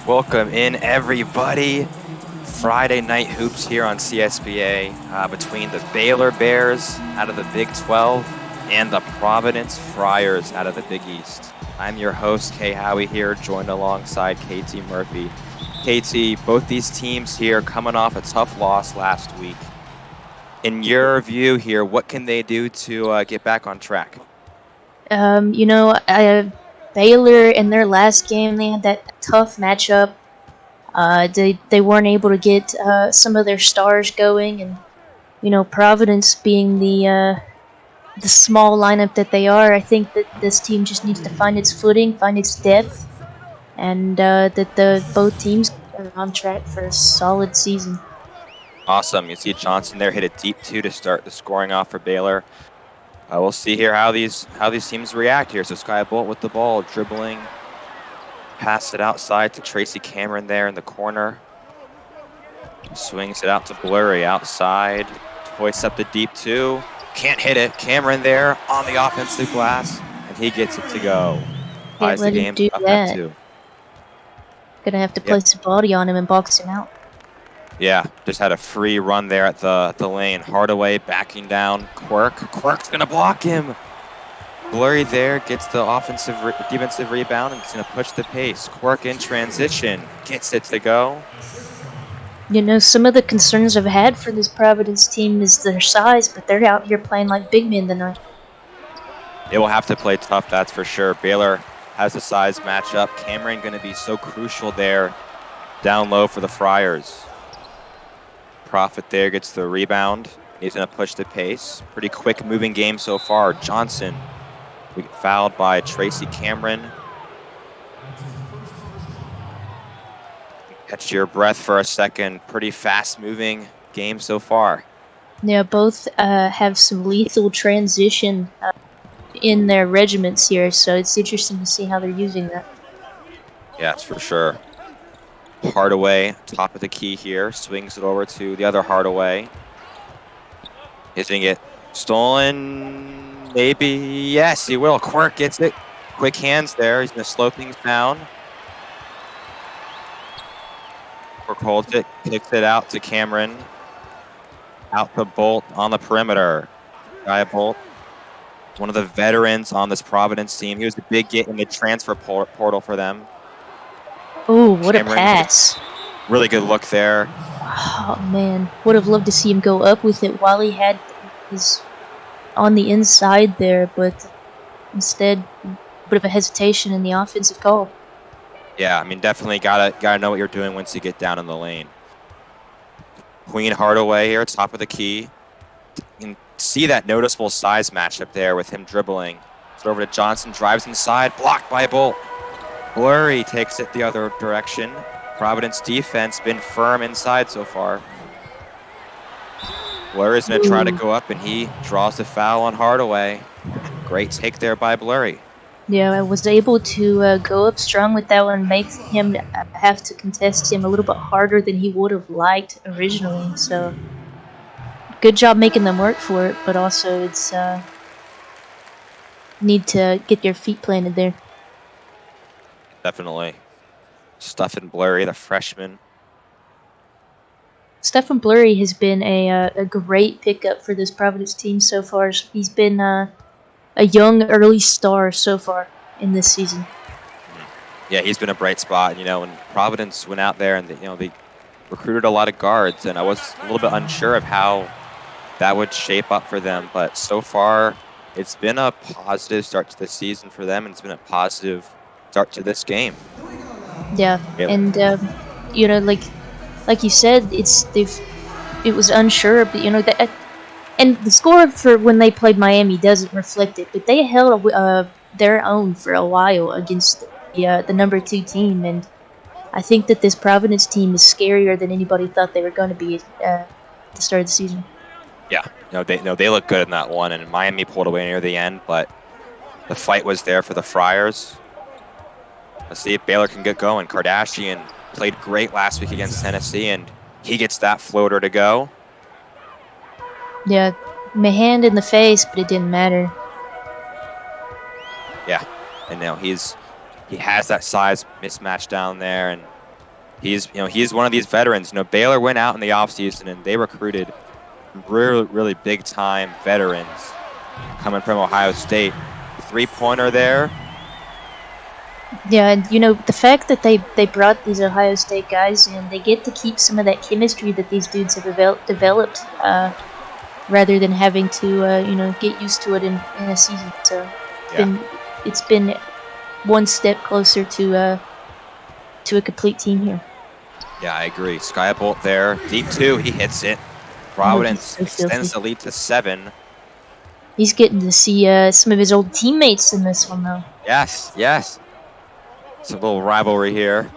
Welcome in, everybody. Friday night hoops here on CSBA between the Baylor Bears out of the Big 12 and the Providence Friars out of the Big East. I'm your host, Kay Howie here, joined alongside KT Murphy. KT, both these teams here coming off a tough loss last week. In your view here, what can they do to get back on track? Baylor in their last game, they had that tough matchup. They weren't able to get some of their stars going, and Providence being the small lineup that they are, I think that this team just needs to find its footing, find its depth, and that both teams are on track for a solid season. Awesome. You see Johnson there hit a deep two to start the scoring off for Baylor. We'll see here how these teams react here. So Sky Bolt with the ball, dribbling, pass it outside to Tracy Cameron there in the corner. Swings it out to Blurry outside. Hoists up the deep two. Can't hit it. Cameron there on the offensive glass, and he gets it to go. Can't let him do that. Gonna have to place a body on him and box him out. Yeah, just had a free run there at the lane. Hardaway backing down. Quirk's going to block him. Blurry there gets the defensive rebound and it's going to push the pace. Quirk in transition. Gets it to go. Some of the concerns I've had for this Providence team is their size, but they're out here playing like big men tonight. They will have to play tough, that's for sure. Baylor has a size matchup. Cameron going to be so crucial there Down low for the Friars. Profit there gets the rebound. He's going to push the pace. Pretty quick moving game so far. Johnson we get fouled by Tracy Cameron. Catch your breath for a second. Pretty fast moving game so far. Yeah, both have some lethal transition in their regiments here, so it's interesting to see how they're using that. Yeah, it's for sure. Hardaway, top of the key here, swings it over to the other Hardaway. He's going to get stolen, maybe, yes, he will. Quirk gets it. Quick hands there. He's going to slow things down. Quirk holds it, kicks it out to Cameron. Out to Bolt on the perimeter. Guy Bolt, one of the veterans on this Providence team. He was a big get in the transfer portal for them. Oh, what Cameron, a pass. Really good look there. Oh, man. Would have loved to see him go up with it while he had his on the inside there, but instead, a bit of a hesitation in the offensive call. Yeah, I mean, definitely gotta know what you're doing once you get down in the lane. Queen Hardaway here, top of the key. You can see that noticeable size matchup there with him dribbling. It's over to Johnson, drives inside, blocked by Bolt. Blurry takes it the other direction. Providence defense been firm inside so far. Blurry's going to try to go up, and he draws the foul on Hardaway. Great take there by Blurry. Yeah, I was able to go up strong with that one, make him have to contest him a little bit harder than he would have liked originally. So, good job making them work for it, but also it's need to get your feet planted there. Definitely. Stuffing Blurry, the freshman. Stephen Blurry has been a great pickup for this Providence team so far. He's been a young early star so far in this season. Yeah, he's been a bright spot. You know, when Providence went out there and they recruited a lot of guards, and I was a little bit unsure of how that would shape up for them. But so far, it's been a positive start to the season for them, and it's been a positive start to this game. Yeah, and you know, like you said, it was unsure, but you know that, and the score for when they played Miami doesn't reflect it, but they held their own for a while against the number 2 team, and I think that this Providence team is scarier than anybody thought they were going to be at the start of the season. Yeah, they look good in that one, and Miami pulled away near the end, but the fight was there for the Friars. Let's see if Baylor can get going. Kardashian played great last week against Tennessee, and he gets that floater to go. Yeah, my hand in the face, but it didn't matter. Yeah, and now he has that size mismatch down there, and he's one of these veterans. Baylor went out in the offseason and they recruited really big time veterans coming from Ohio State. 3-pointer there. Yeah, and the fact that they brought these Ohio State guys in, they get to keep some of that chemistry that these dudes have developed, rather than having to get used to it in a season. So it's been one step closer to a complete team here. Yeah, I agree. Skybolt there, deep 2, he hits it. Providence extends the lead to 7. He's getting to see some of his old teammates in this one, though. Yes. It's a little rivalry here.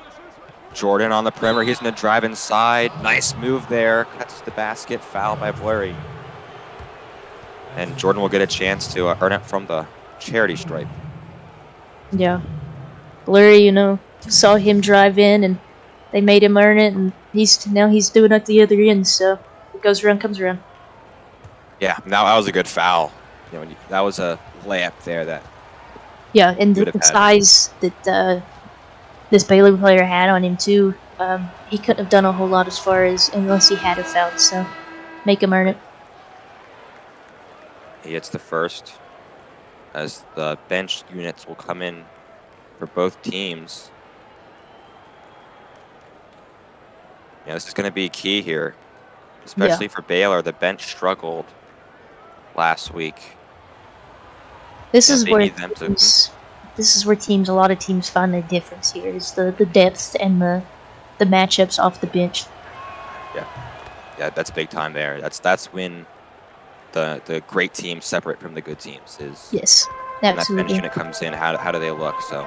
Jordan on the perimeter. He's going to drive inside. Nice move there. Cuts the basket. Foul by Blurry. And Jordan will get a chance to earn it from the charity stripe. Yeah. Blurry, saw him drive in, and they made him earn it, and now he's doing it at the other end, so it goes around, comes around. Yeah, that was a good foul. That was a layup there. Yeah, and the size that this Baylor player had on him too, he couldn't have done a whole lot unless he had a foul. So make him earn it. He hits the first, as the bench units will come in for both teams. This is going to be key here, especially for Baylor. The bench struggled last week. This is where a lot of teams find their difference here. Is the depth and the the matchups off the bench. Yeah, that's big time there. That's when the great teams separate from the good teams. Is Yes, when that bench absolutely. unit comes in, how do they look? So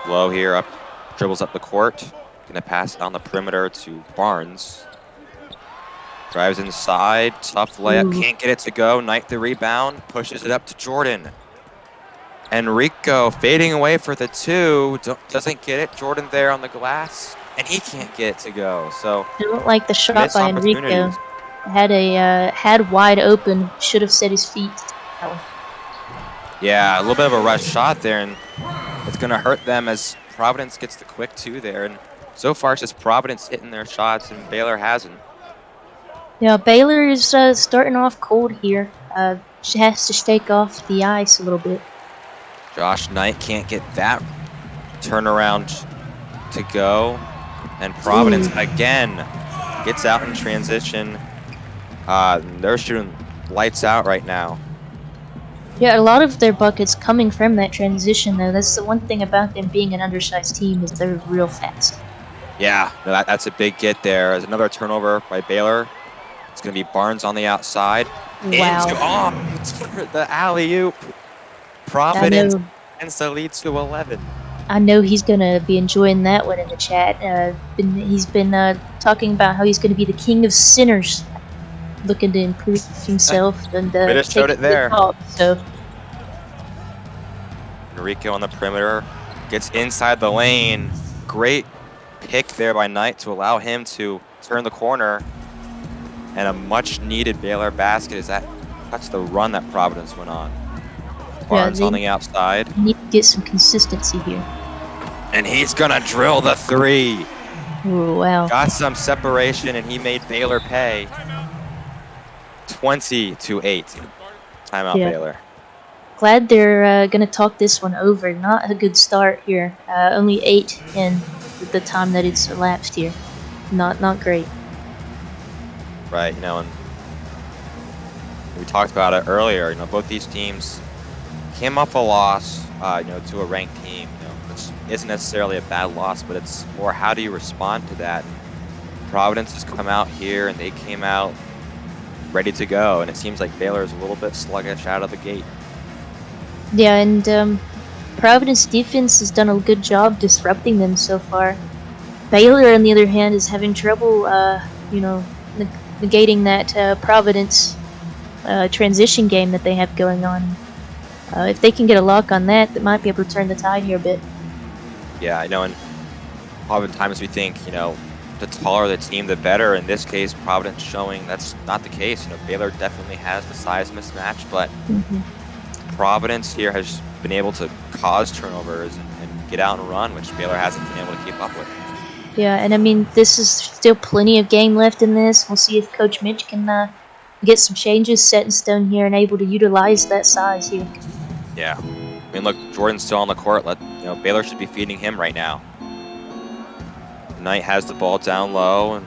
Low here up, dribbles up the court, gonna pass it on the perimeter to Barnes. Drives inside, tough layup, Ooh. can't get it to go. Knight the rebound, pushes it up to Jordan. Enrico fading away for the 2, doesn't get it. Jordan there on the glass, and he can't get it to go. So I don't like the shot missed by Enrico. opportunities. Had wide open, should have set his feet. Yeah, a little bit of a rush shot there, and it's gonna hurt them as Providence gets the quick 2 there. And so far, it's just Providence hitting their shots, and Baylor hasn't. Yeah, Baylor is starting off cold here. She has to shake off the ice a little bit. Josh Knight can't get that turnaround to go. And Providence again gets out in transition. They're shooting lights out right now. Yeah, a lot of their buckets coming from that transition, though. That's the one thing about them being an undersized team is they're real fast. Yeah, that's a big get there. There's another turnover by Baylor. It's going to be Barnes on the outside. Wow. Into the alley-oop. Providence ends the lead to 11. I know he's going to be enjoying that one in the chat. He's been talking about how he's going to be the king of sinners, looking to improve himself and just showed it there. So Enrico on the perimeter gets inside the lane. Great pick there by Knight to allow him to turn the corner. And a much-needed Baylor basket as that's the run that Providence went on. Barnes on the outside. Need to get some consistency here. And he's going to drill the 3. Ooh, wow. Got some separation, and he made Baylor pay. 20-8. Timeout, Baylor. Glad they're going to talk this one over. Not a good start here. Only 8 in the time that it's elapsed here. Not great. Right, and we talked about it earlier. Both these teams came off a loss, to a ranked team. Which isn't necessarily a bad loss, but it's more how do you respond to that. Providence has come out here, and they came out ready to go, and it seems like Baylor is a little bit sluggish out of the gate. Yeah, and Providence defense has done a good job disrupting them so far. Baylor, on the other hand, is having trouble, negating that Providence transition game that they have going on. If they can get a lock on that, they might be able to turn the tide here a bit. Yeah, I know, and oftentimes we think, the taller the team, the better. In this case, Providence showing that's not the case. Baylor definitely has the size mismatch, but Providence here has been able to cause turnovers and get out and run, which Baylor hasn't been able to keep up with. Yeah, and I mean, this is still plenty of game left in this. We'll see if Coach Mitch can get some changes set in stone here and able to utilize that size here. Yeah. I mean, look, Jordan's still on the court. Baylor should be feeding him right now. Knight has the ball down low and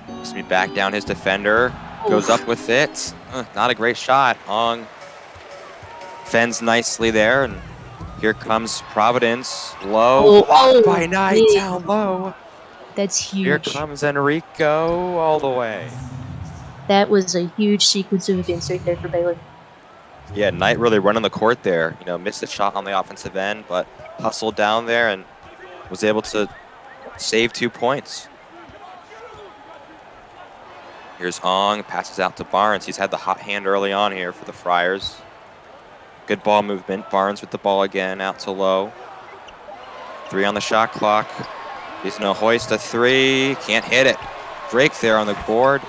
needs to be back down his defender. Goes up with it. Not a great shot. Ong fends nicely there, and here comes Providence. Low. Blocked by Knight down low. That's huge. Here comes Enrico all the way. That was a huge sequence of events right there for Baylor. Yeah, Knight really running the court there. Missed a shot on the offensive end, but hustled down there and was able to save 2 points. Here's Ong, passes out to Barnes. He's had the hot hand early on here for the Friars. Good ball movement. Barnes with the ball again, out to Low. 3 on the shot clock. He's gonna hoist a 3. Can't hit it. Drake there on the board.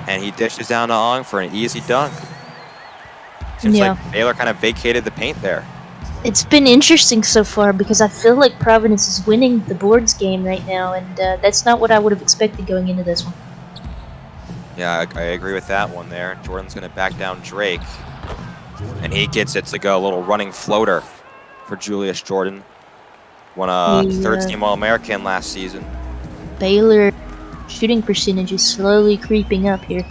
And he dishes down to Ong for an easy dunk. Seems like Baylor kind of vacated the paint there. It's been interesting so far because I feel like Providence is winning the boards game right now, and that's not what I would have expected going into this one. Yeah, I agree with that one there. Jordan's gonna back down Drake. And he gets it to go. A little running floater for Julius Jordan. Won a third-team All-American last season. Baylor shooting percentage is slowly creeping up here.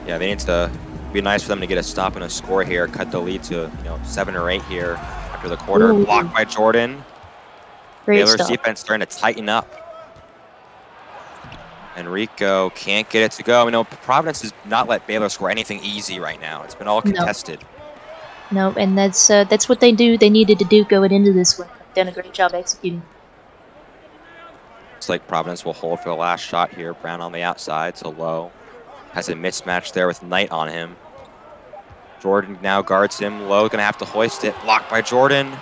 Yeah, they need to be nice for them to get a stop and a score here. Cut the lead to 7 or 8 here after the quarter. Blocked by Jordan. Great Baylor's stop. defense starting to tighten up. Enrico can't get it to go. You know, Providence has not let Baylor score anything easy right now. It's been all contested. No, and that's what they do. They needed to do going into this one. They've done a great job executing. Looks like Providence will hold for the last shot here. Brown on the outside, so Low has a mismatch there with Knight on him. Jordan now guards him. Low gonna have to hoist it. Blocked by Jordan.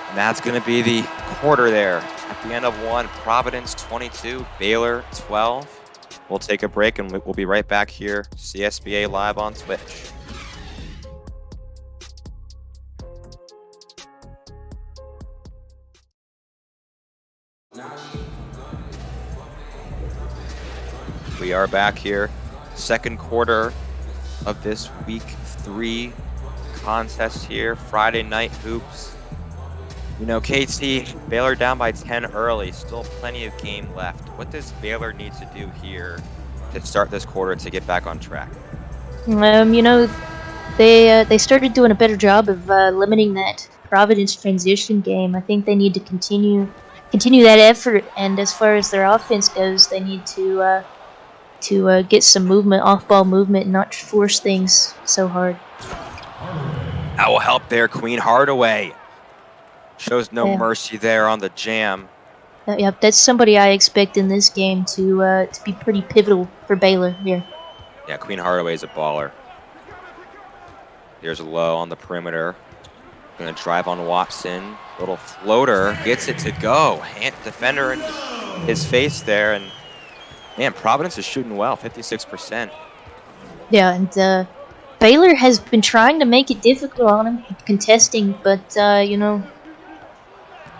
And that's gonna be the quarter there. At the end of one, Providence 22, Baylor 12. We'll take a break and we'll be right back here. CSBA live on Twitch. We are back here. Second quarter of this week 3 contest here. Friday night hoops. You know, KT, Baylor down by 10 early. Still plenty of game left. What does Baylor need to do here to start this quarter to get back on track? You know, they started doing a better job of limiting that Providence transition game. I think they need to continue that effort. And as far as their offense goes, they need to get some movement, off-ball movement, and not force things so hard. That will help there, Queen Hardaway. Shows no mercy there on the jam. Yep, that's somebody I expect in this game to be pretty pivotal for Baylor here. Yeah, Queen Hardaway is a baller. Here's Low on the perimeter. Gonna drive on Watson. Little floater, gets it to go. Hand defender in his face there, and man, Providence is shooting well, 56%. Yeah, and Baylor has been trying to make it difficult on him, contesting, but you know,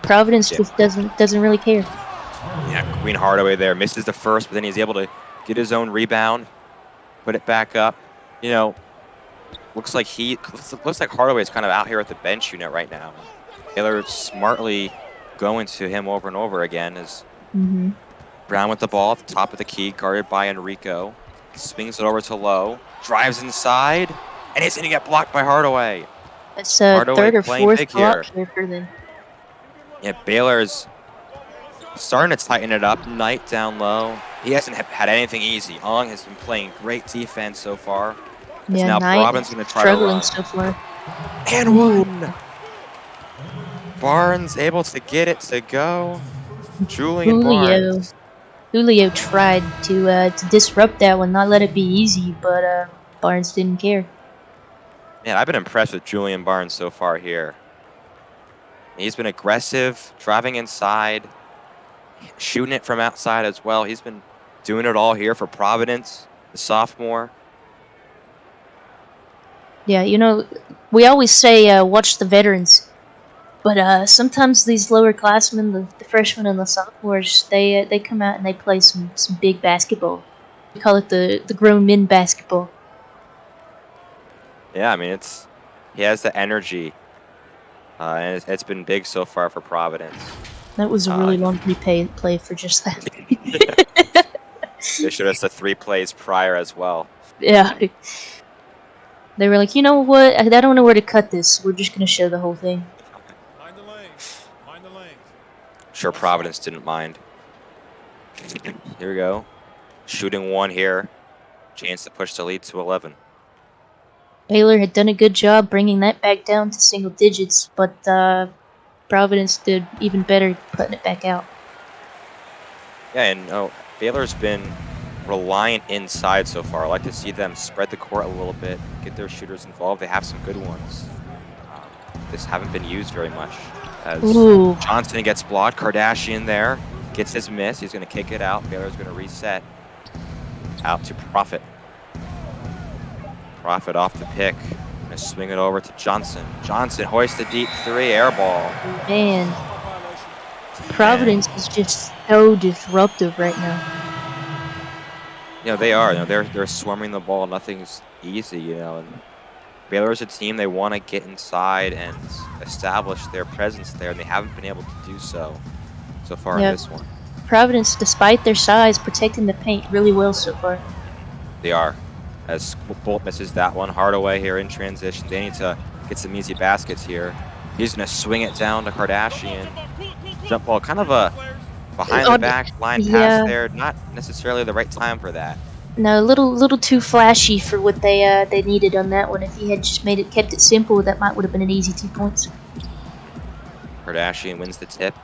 Providence just doesn't really care. Yeah, Queen Hardaway there misses the first, but then he's able to get his own rebound, put it back up. You know, looks like Hardaway is kind of out here at the bench unit right now. Baylor smartly going to him over and over again as Brown with the ball at the top of the key, guarded by Enrico. Swings it over to Low, drives inside, and he's going to get blocked by Hardaway. That's third or fourth block here for them. Yeah, Baylor's starting to tighten it up. Knight down low. He hasn't had anything easy. Ong has been playing great defense so far. Yeah, now Knight Providence going to try to run. so far. And one. Barnes able to get it to go. Julian Barnes. Julio tried to disrupt that one, not let it be easy, but Barnes didn't care. Man, I've been impressed with Julian Barnes so far here. He's been aggressive, driving inside, shooting it from outside as well. He's been doing it all here for Providence, the sophomore. Yeah, you know, we always say watch the veterans, but sometimes these lower classmen, the freshmen and the sophomores, they come out and they play some big basketball. We call it the grown men basketball. Yeah, I mean, he has the energy. And it's been big so far for Providence. That was a really long play for just that. They showed us the 3 plays prior as well. Yeah. They were like, you know what? I don't know where to cut this. We're just going to show the whole thing. Mind the lanes. Mind the lanes. Sure, Providence didn't mind. Here we go. Shooting one here. Chance to push the lead to 11. Baylor had done a good job bringing that back down to single digits, but Providence did even better putting it back out. Yeah, and Baylor's been reliant inside so far. I like to see them spread the court a little bit, get their shooters involved. They have some good ones. Just haven't been used very much. As Johnson gets blocked, Kardashian there gets his miss. He's going to kick it out. Baylor's going to reset out to Profit. Profit off the pick. Gonna swing it over to Johnson. Johnson hoists the deep 3, air ball. Man, Providence is just so disruptive right now. You know, they are. You know, they're swarming the ball. Nothing's easy, you know. And Baylor's a team, they want to get inside and establish their presence there, and they haven't been able to do so far in this one. Providence, despite their size, protecting the paint really well so far. They are. As Bolt misses that one. Hardaway here in transition. They need to get some easy baskets here. He's going to swing it down to Kardashian. Jump ball, kind of a behind the back line pass Yeah, there. Not necessarily the right time for that. no, a little too flashy for what they needed on that one. If he had just kept it simple, that would have been an easy 2 points. Kardashian wins the tip.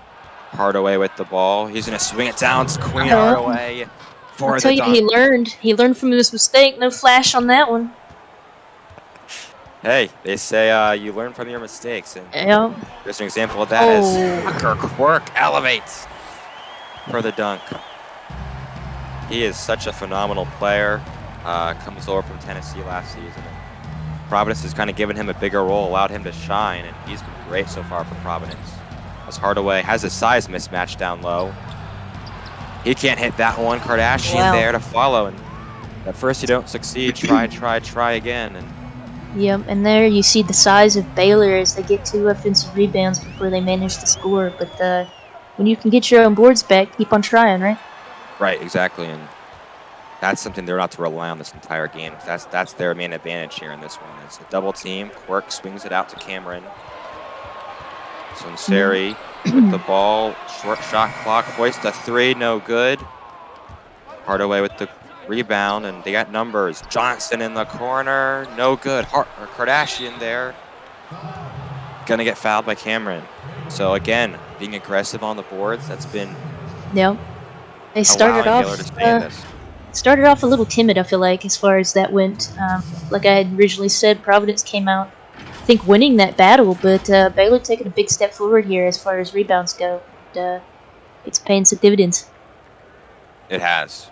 Hardaway with the ball. He's going to swing it down to Queen Oh, Hardaway I'll for tell the you, dunk. he learned from his mistake. No flash on that one. Hey, they say you learn from your mistakes, and Yeah. there's an example of that as Oh. Tucker Quirk elevates for the dunk. He is such a phenomenal player. Comes over from Tennessee last season. And Providence has kind of given him a bigger role, allowed him to shine, and he's been great so far for Providence. As Hardaway has a size mismatch down low. He can't hit that one. Kardashian there to follow, and at first you don't succeed. Try again, and Yep, and there you see the size of Baylor as they get 2 offensive rebounds before they manage to score. But when you can get your own boards back, keep on trying, right? right, exactly, and that's something they're not to rely on this entire game. That's their main advantage here in this one. It's a double team. Quirk swings it out to Cameron. Sunseri with the ball. Short shot clock. Hoist a 3, no good. Hardaway with the rebound, and they got numbers. Johnson in the corner, no good. Kardashian there. Gonna get fouled by Cameron. So again, being aggressive on the boards, that's been Yep. They allowing Baylor to stay in this. started off a little timid, I feel like, as far as that went. Like I had originally said, Providence came out, I think, winning that battle, but Baylor taking a big step forward here as far as rebounds go. And, it's paying some dividends. It has.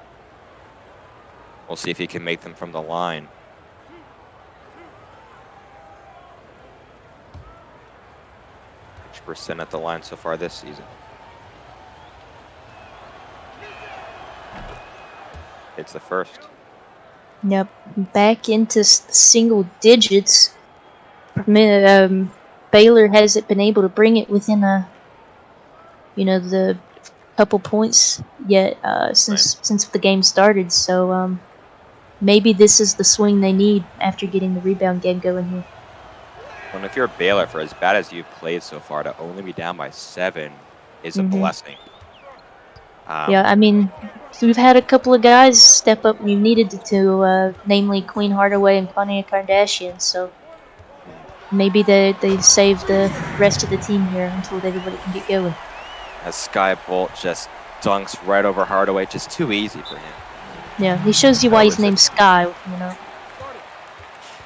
We'll see if he can make them from the line. Percent at the line so far this season. It's the first. Yep, back into single digits. Baylor hasn't been able to bring it within the couple points yet since the game started. So maybe this is the swing they need after getting the rebound game going here. And if you're Baylor, for as bad as you've played so far, to only be down by 7 is a blessing. Yeah, I mean, we've had a couple of guys step up when you needed to, namely Queen Hardaway and Konya Kardashian. So maybe they save the rest of the team here until everybody can get going. As Sky Bolt just dunks right over Hardaway, just too easy for him. Yeah, he shows you why he's named Sky,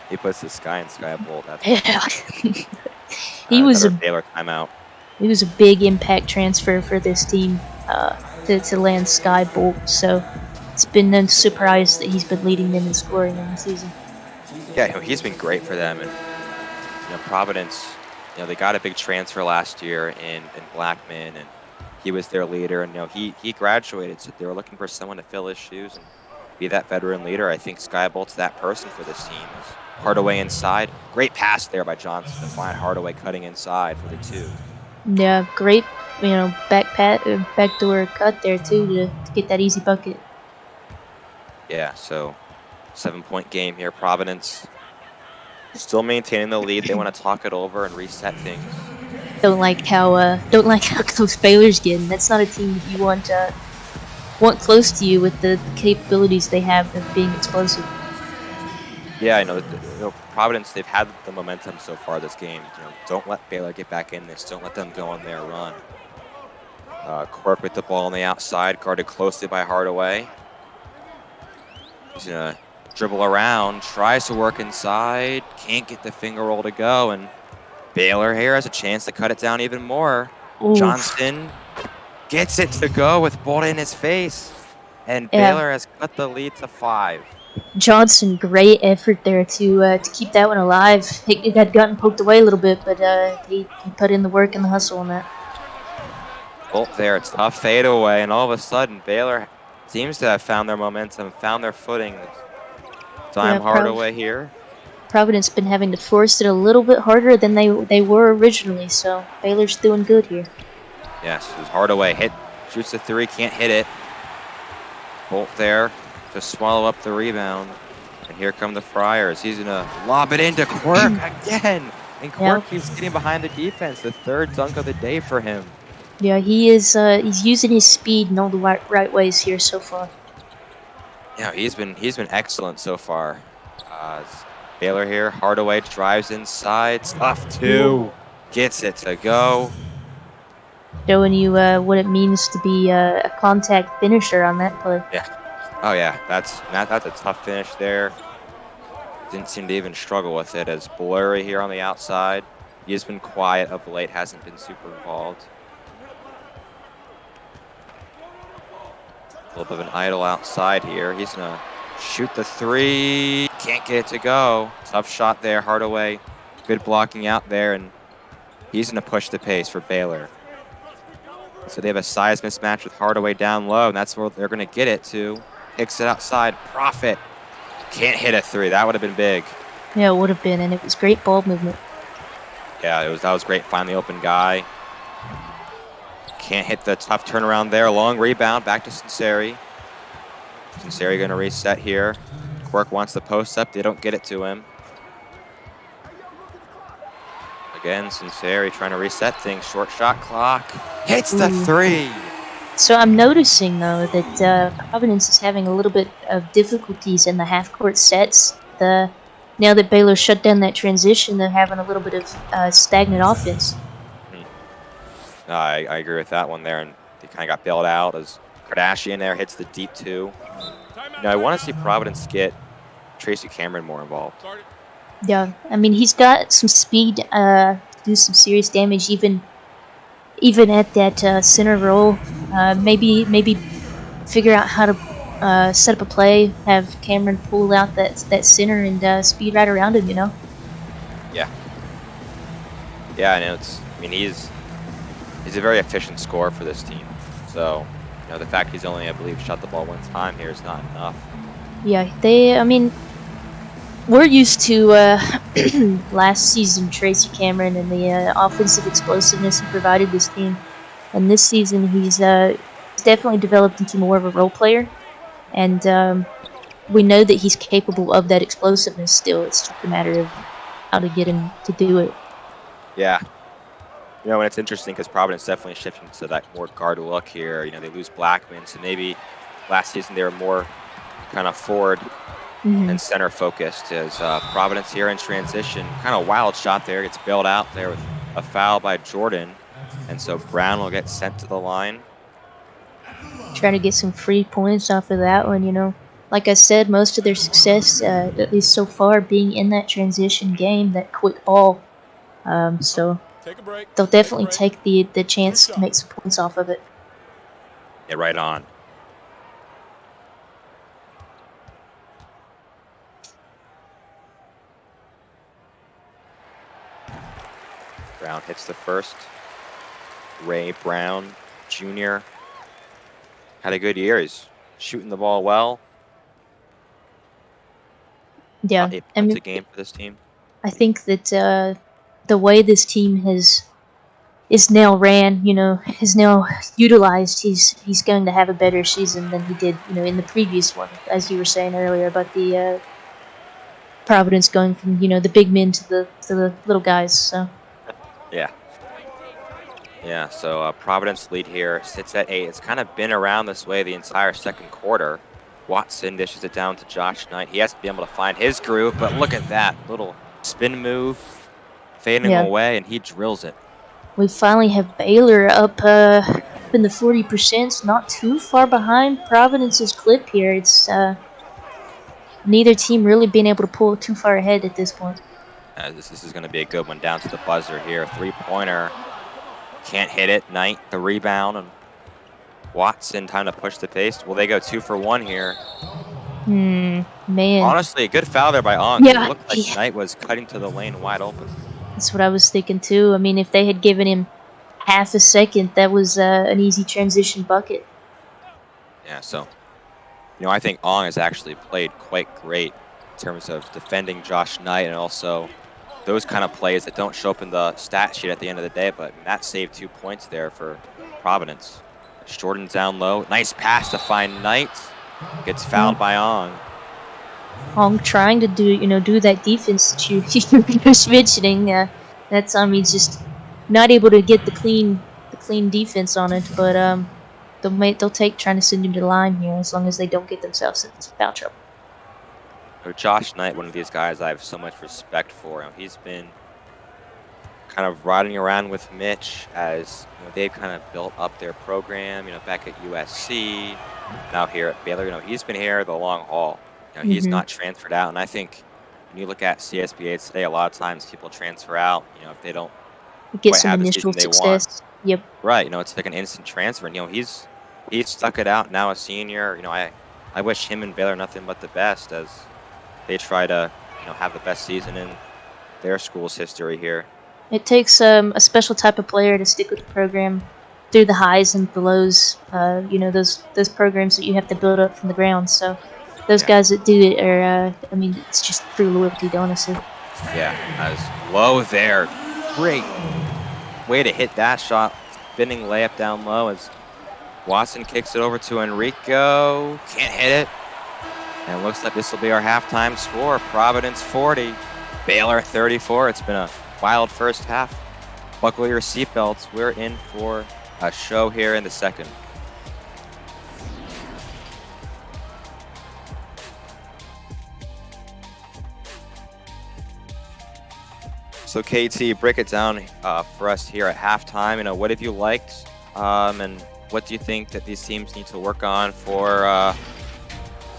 He puts the Sky in Sky Bolt. That's yeah. He was a Baylor timeout. He was a big impact transfer for this team to land Sky Bolt. So it's been no surprise that he's been leading them in scoring in the season. Yeah, he's been great for them, and Providence. They got a big transfer last year in Blackman, and he was their leader. And he graduated, so they were looking for someone to fill his shoes and be that veteran leader. I think Sky Bolt's that person for this team. Hardaway inside, great pass there by Johnson to find Hardaway cutting inside for the 2. Yeah, great, backdoor cut there too to get that easy bucket. Yeah, so 7-point game here. Providence still maintaining the lead. They want to talk it over and reset things. Don't like how close Baylor's getting. That's not a team that you want close to you with the capabilities they have of being explosive. Yeah, I know. Providence, they've had the momentum so far this game. Don't let Baylor get back in this. Don't let them go on their run. Quirk with the ball on the outside, guarded closely by Hardaway. He's going to dribble around, tries to work inside, can't get the finger roll to go, and Baylor here has a chance to cut it down even more. Oof. Johnson gets it to go with Bolt in his face, and Baylor has cut the lead to 5. Johnson, great effort there to keep that one alive. It had gotten poked away a little bit, but he put in the work and the hustle on that. Bolt there, it's a tough fadeaway, and all of a sudden Baylor seems to have found their momentum, found their footing. Dime Hardaway here. Providence been having to force it a little bit harder than they were originally, so Baylor's doing good here. Yes, Hardaway shoots the 3, can't hit it. Bolt there to swallow up the rebound. And here come the Friars. He's going to lob it into Quirk again. And Quirk keeps getting behind the defense. The 3rd dunk of the day for him. Yeah, he is. He's using his speed in all the right ways here so far. Yeah, he's been excellent so far. Baylor here, Hardaway drives inside, tough two, gets it to go. Showing you what it means to be a contact finisher on that play. Yeah. Oh yeah, that's a tough finish there. Didn't seem to even struggle with it as Blurry here on the outside. He has been quiet of late, hasn't been super involved. A little bit of an idle outside here. He's gonna shoot the three. Can't get it to go. Tough shot there, Hardaway. Good blocking out there, and he's gonna push the pace for Baylor. So they have a size mismatch with Hardaway down low, and that's where they're gonna get it to. Kicks it outside. Profit. Can't hit a three. That would have been big. Yeah, it would have been, and it was great ball movement. Yeah, that was great. Find the open guy. Can't hit the tough turnaround there. Long rebound back to Sinceri. Sinceri going to reset here. Quirk wants the post up. They don't get it to him. Again, Sinceri trying to reset things. Short shot clock. Hits the three. So I'm noticing, though, that Providence is having a little bit of difficulties in the half-court sets. Now that Baylor shut down that transition, they're having a little bit of stagnant offense. No, I agree with that one there, and they kind of got bailed out as Kardashian there hits the deep two. I want to see Providence get Tracy Cameron more involved. Yeah, I mean, he's got some speed to do some serious damage, even at that center role. Maybe figure out how to set up a play, have Cameron pull out that center and speed right around him. Yeah. Yeah, I mean, he's a very efficient scorer for this team. So, the fact he's only, I believe, shot the ball one time here is not enough. Yeah, I mean, we're used to last season Tracy Cameron and the offensive explosiveness he provided this team. And this season he's definitely developed into more of a role player. And we know that he's capable of that explosiveness still. It's just a matter of how to get him to do it. Yeah. And it's interesting because Providence definitely shifting to that more guard look here. They lose Blackman, so maybe last season they were more kind of forward and center focused. As Providence here in transition, kind of wild shot there, gets bailed out there with a foul by Jordan, and so Brown will get sent to the line. Trying to get some free points off of that one. Like I said, most of their success, at least so far, being in that transition game, that quick ball. So they'll definitely take the chance to make some points off of it. Yeah, right on. Brown hits the first. Ray Brown Jr. had a good year. He's shooting the ball well. Yeah, 8 points a game for this team. I think that the way this team is now ran, is now utilized, he's going to have a better season than he did, in the previous one, as you were saying earlier about the Providence going from, the big men to the little guys. So. Yeah, so Providence lead here, sits at 8. It's kind of been around this way the entire second quarter. Watson dishes it down to Josh Knight. He has to be able to find his groove, but look at that little spin move, fading away, and he drills it. We finally have Baylor up in the 40%, not too far behind Providence's clip here. It's neither team really being able to pull too far ahead at this point. This is going to be a good one down to the buzzer here. Three-pointer. Can't hit it. Knight, the rebound, and Watson time to push the pace. Will they go 2 for 1 here? Man. Honestly, a good foul there by Ong. Yeah. It looked like Knight was cutting to the lane wide open. That's what I was thinking too. I mean, if they had given him half a second, that was an easy transition bucket. Yeah, so, I think Ong has actually played quite great in terms of defending Josh Knight and also those kind of plays that don't show up in the stat sheet at the end of the day, but that saved 2 points there for Providence. Jordan down low. Nice pass to find Knight. Gets fouled by Ong. Ong trying to do that defense that you were just mentioning. That's he's just not able to get the clean clean defense on it, but they'll take trying to send him to the line here as long as they don't get themselves into foul trouble. So Josh Knight, one of these guys I have so much respect for. He's been kind of riding around with Mitch as they've kind of built up their program. Back at USC, now here at Baylor. He's been here the long haul. He's not transferred out, and I think when you look at CSBA today, a lot of times people transfer out. If they don't Get quite some have the initial season they want. success. Yep. Right. It's like an instant transfer, and he's stuck it out now, a senior. I wish him and Baylor nothing but the best as they try to have the best season in their school's history here. It takes a special type of player to stick with the program through the highs and the lows. Those programs that you have to build up from the ground. So those guys that do it are, it's just true loyalty, honestly. Yeah, as low there. Great way to hit that shot. Spinning layup down low as Watson kicks it over to Enrico. Can't hit it. And it looks like this will be our halftime score. Providence 40, Baylor 34. It's been a wild first half. Buckle your seatbelts. We're in for a show here in the second. So KT, break it down for us here at halftime. What have you liked, and what do you think that these teams need to work on for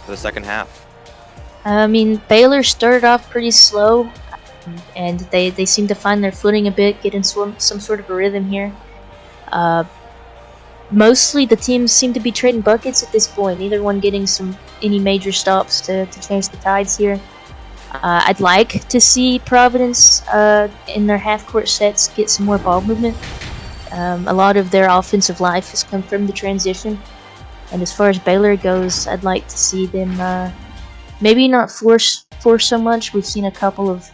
the second half? Baylor started off pretty slow, and they seem to find their footing a bit, get in some sort of a rhythm here. Mostly the teams seem to be trading buckets at this point, neither one getting any major stops to change the tides here. I'd like to see Providence in their half-court sets get some more ball movement. A lot of their offensive life has come from the transition. And as far as Baylor goes, I'd like to see them maybe not force so much. We've seen a couple of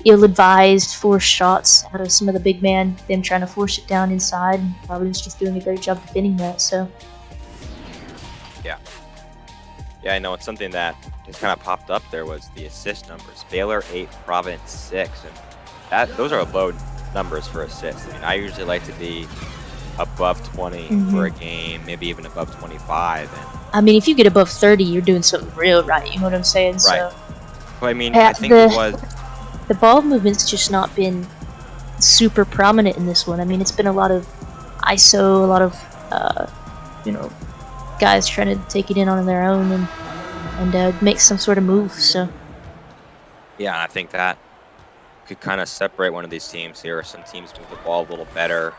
ill-advised forced shots out of some of the big men, them trying to force it down inside, and Providence just doing a great job defending that. So, yeah, I know it's something that just kind of popped up. There was the assist numbers: Baylor 8, Providence 6, and those are low numbers for assists. I usually like to be above 20 for a game, maybe even above 25. And if you get above 30, you're doing something real right. You know what I'm saying? Right. So, well, I think it was. The ball movement's just not been super prominent in this one. It's been a lot of ISO, a lot of guys trying to take it in on their own and make some sort of move. So yeah, I think that could kind of separate one of these teams here. Some teams move the ball a little better.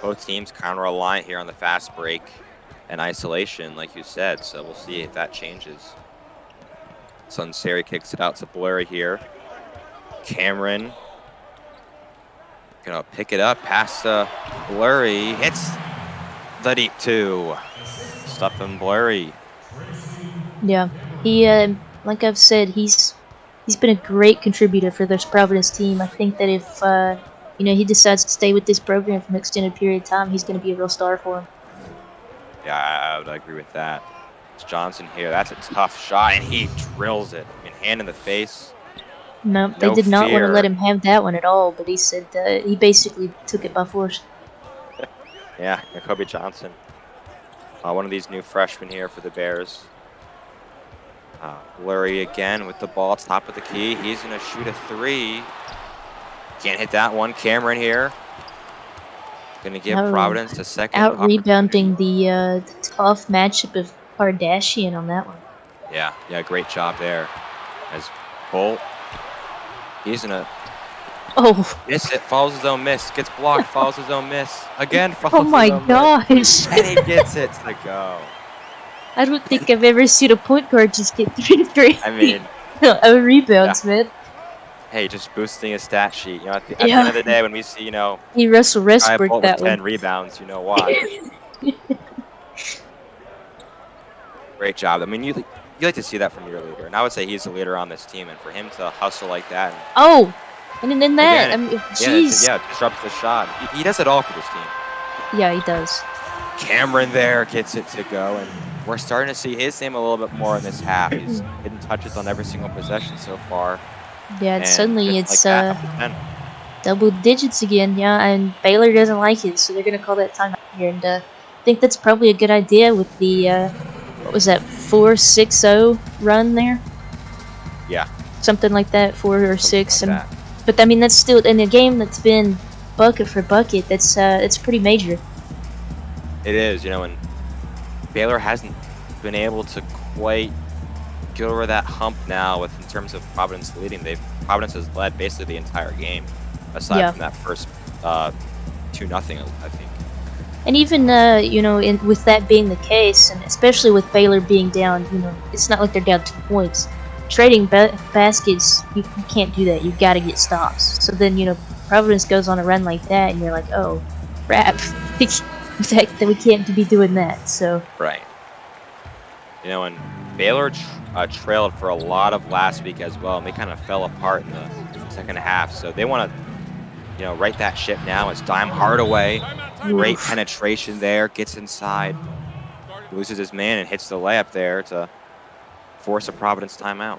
Both teams counter a line here on the fast break and isolation, like you said. So we'll see if that changes. Sunseri kicks it out to Blurry here. Cameron gonna pick it up, pass to Blurry, hits the deep two. Stuffing Blurry. Yeah, he like I've said, he's been a great contributor for this Providence team. I think that if he decides to stay with this program for an extended period of time, he's going to be a real star for him. Yeah, I would agree with that. It's Johnson here. That's a tough shot, and he drills it. Hand in the face. No, they did not want to let him have that one at all, but he said he basically took it by force. Yeah, Kobe Johnson. One of these new freshmen here for the Bears. Blurry again with the ball, top of the key. He's going to shoot a three. Can't hit that one. Cameron here. Going to give Providence a second. Out-rebounding the tough matchup of Kardashian on that one. Yeah, great job there. As Bolt, he's going to miss it, follows his own miss, gets blocked, follows his own miss. Again, follows his own miss. And he gets it to go. I don't think I've ever seen a point guard just get 3 rebounds, man. Hey, just boosting his stat sheet. At the end of the day, when we see, he Russell Westbrook that 10 rebounds, you know why. Great job. You like to see that from your leader, and I would say he's the leader on this team, and for him to hustle like that. And then that, jeez. Yeah, disrupts the shot. He does it all for this team. Yeah, he does. Cameron there gets it to go, and we're starting to see his name a little bit more in this half. He's getting touches on every single possession so far. Yeah, suddenly it's Double digits again, yeah, and Baylor doesn't like it, so they're going to call that timeout here. And I think that's probably a good idea with the, what was that, 4-6-0 run there? Yeah, Something like that, 4 or something 6. like that. But I mean, that's still in a game that's been bucket for bucket. That's it's pretty major. It is, and Baylor hasn't been able to quite get over that hump now in terms of Providence leading. Providence has led basically the entire game, aside from that first 2-0, I think. And even with that being the case, and especially with Baylor being down, it's not like they're down 2 points. Trading baskets, you can't do that. You've got to get stops. So then Providence goes on a run like that, and you're like, oh, crap. The fact that we can't be doing that. So right. And Baylor trailed for a lot of last week as well, and they kind of fell apart in the second half. So they want to, right that ship now. It's Dime Hardaway. Great penetration there. Gets inside. Loses his man and hits the layup there to force a Providence timeout.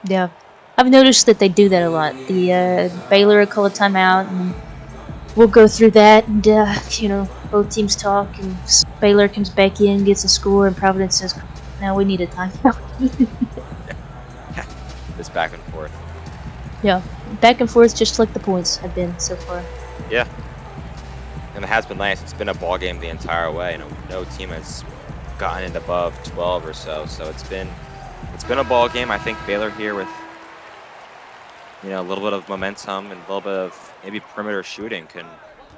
Yeah. I've noticed that they do that a lot. The Baylor will call a timeout, and we'll go through that, and both teams talk, and Baylor comes back in, gets a score, and Providence says, "Now we need a timeout." It's back and forth. Yeah, back and forth, just like the points have been so far. Yeah, and it has been nice. It's been a ball game the entire way. No team has gotten it above 12 or so. So it's been a ball game. I think Baylor here with a little bit of momentum and a little bit of maybe perimeter shooting can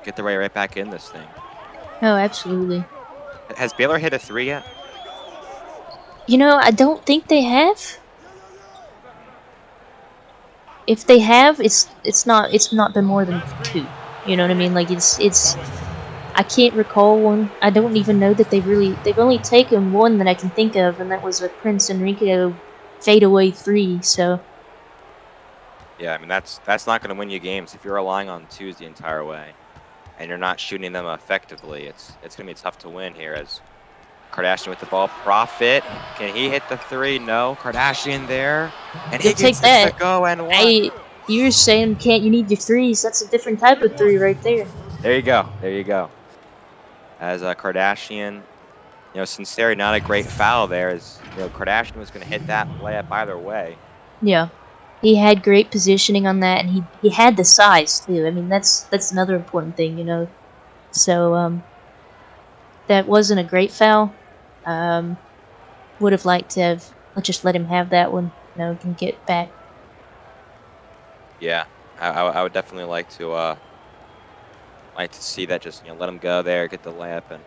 get their way right back in this thing. Oh, absolutely. Has Baylor hit a 3 yet? I don't think they have. If they have, it's not been more than 2. You know what I mean? Like it's I can't recall one. I don't even know that they've only taken one that I can think of, and that was a Prince Enrico fadeaway 3. So yeah, I mean that's not going to win you games if you're relying on 2s the entire way, and you're not shooting them effectively. It's going to be tough to win here. As Kardashian with the ball, Profit, can he hit the 3? No, Kardashian there, and he gets it to go and one. You were saying you need your 3s. That's a different type of 3 right there. There you go. As Kardashian, Sinceri, not a great foul there. As Kardashian was going to hit that layup either way. Yeah, he had great positioning on that, and he had the size too. I mean, that's another important thing, So that wasn't a great foul. Would have liked to have just let him have that one. Can get back. Yeah, I would definitely like to see that. Just let him go there, get the layup, and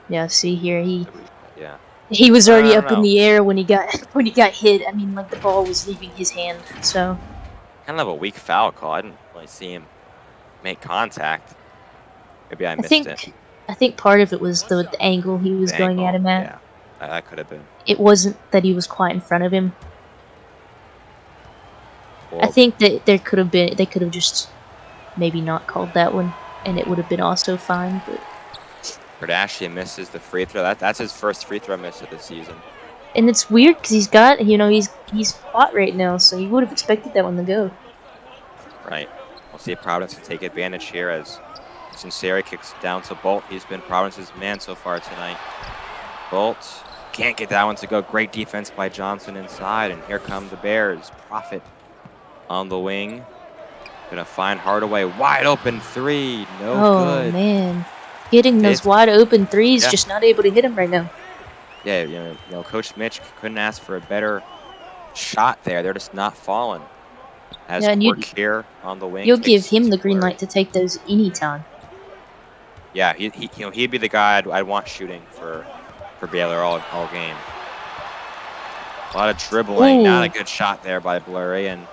yeah. See here, yeah. He was already up in the air when he got hit. I mean, like the ball was leaving his hand. So kind of a weak foul call. I didn't really see him make contact. Maybe I missed it. I think part of it was the angle he was going at him at. Yeah, that could have been. It wasn't that he was quite in front of him. Well, I think that they could have just maybe not called that one, and it would have been also fine. But Kardashian misses the free throw. That's his first free throw miss of the season. And it's weird because he's got he's hot right now, so you would have expected that one to go. Right. We'll see if Providence can take advantage here as Sinceri kicks down to Bolt. He's been Providence's man so far tonight. Bolt can't get that one to go. Great defense by Johnson inside, and here come the Bears. Profit on the wing. Gonna find Hardaway. Wide open 3. No good. Oh, man. Getting those wide open 3s, just not able to hit him right now. Yeah, Coach Mitch couldn't ask for a better shot there. They're just not falling. As Quirk here on the wing. You'll give him the green light to take those anytime. Yeah, he'd be the guy I'd want shooting for Baylor all game. A lot of dribbling. Ooh. Not a good shot there by Blurry, and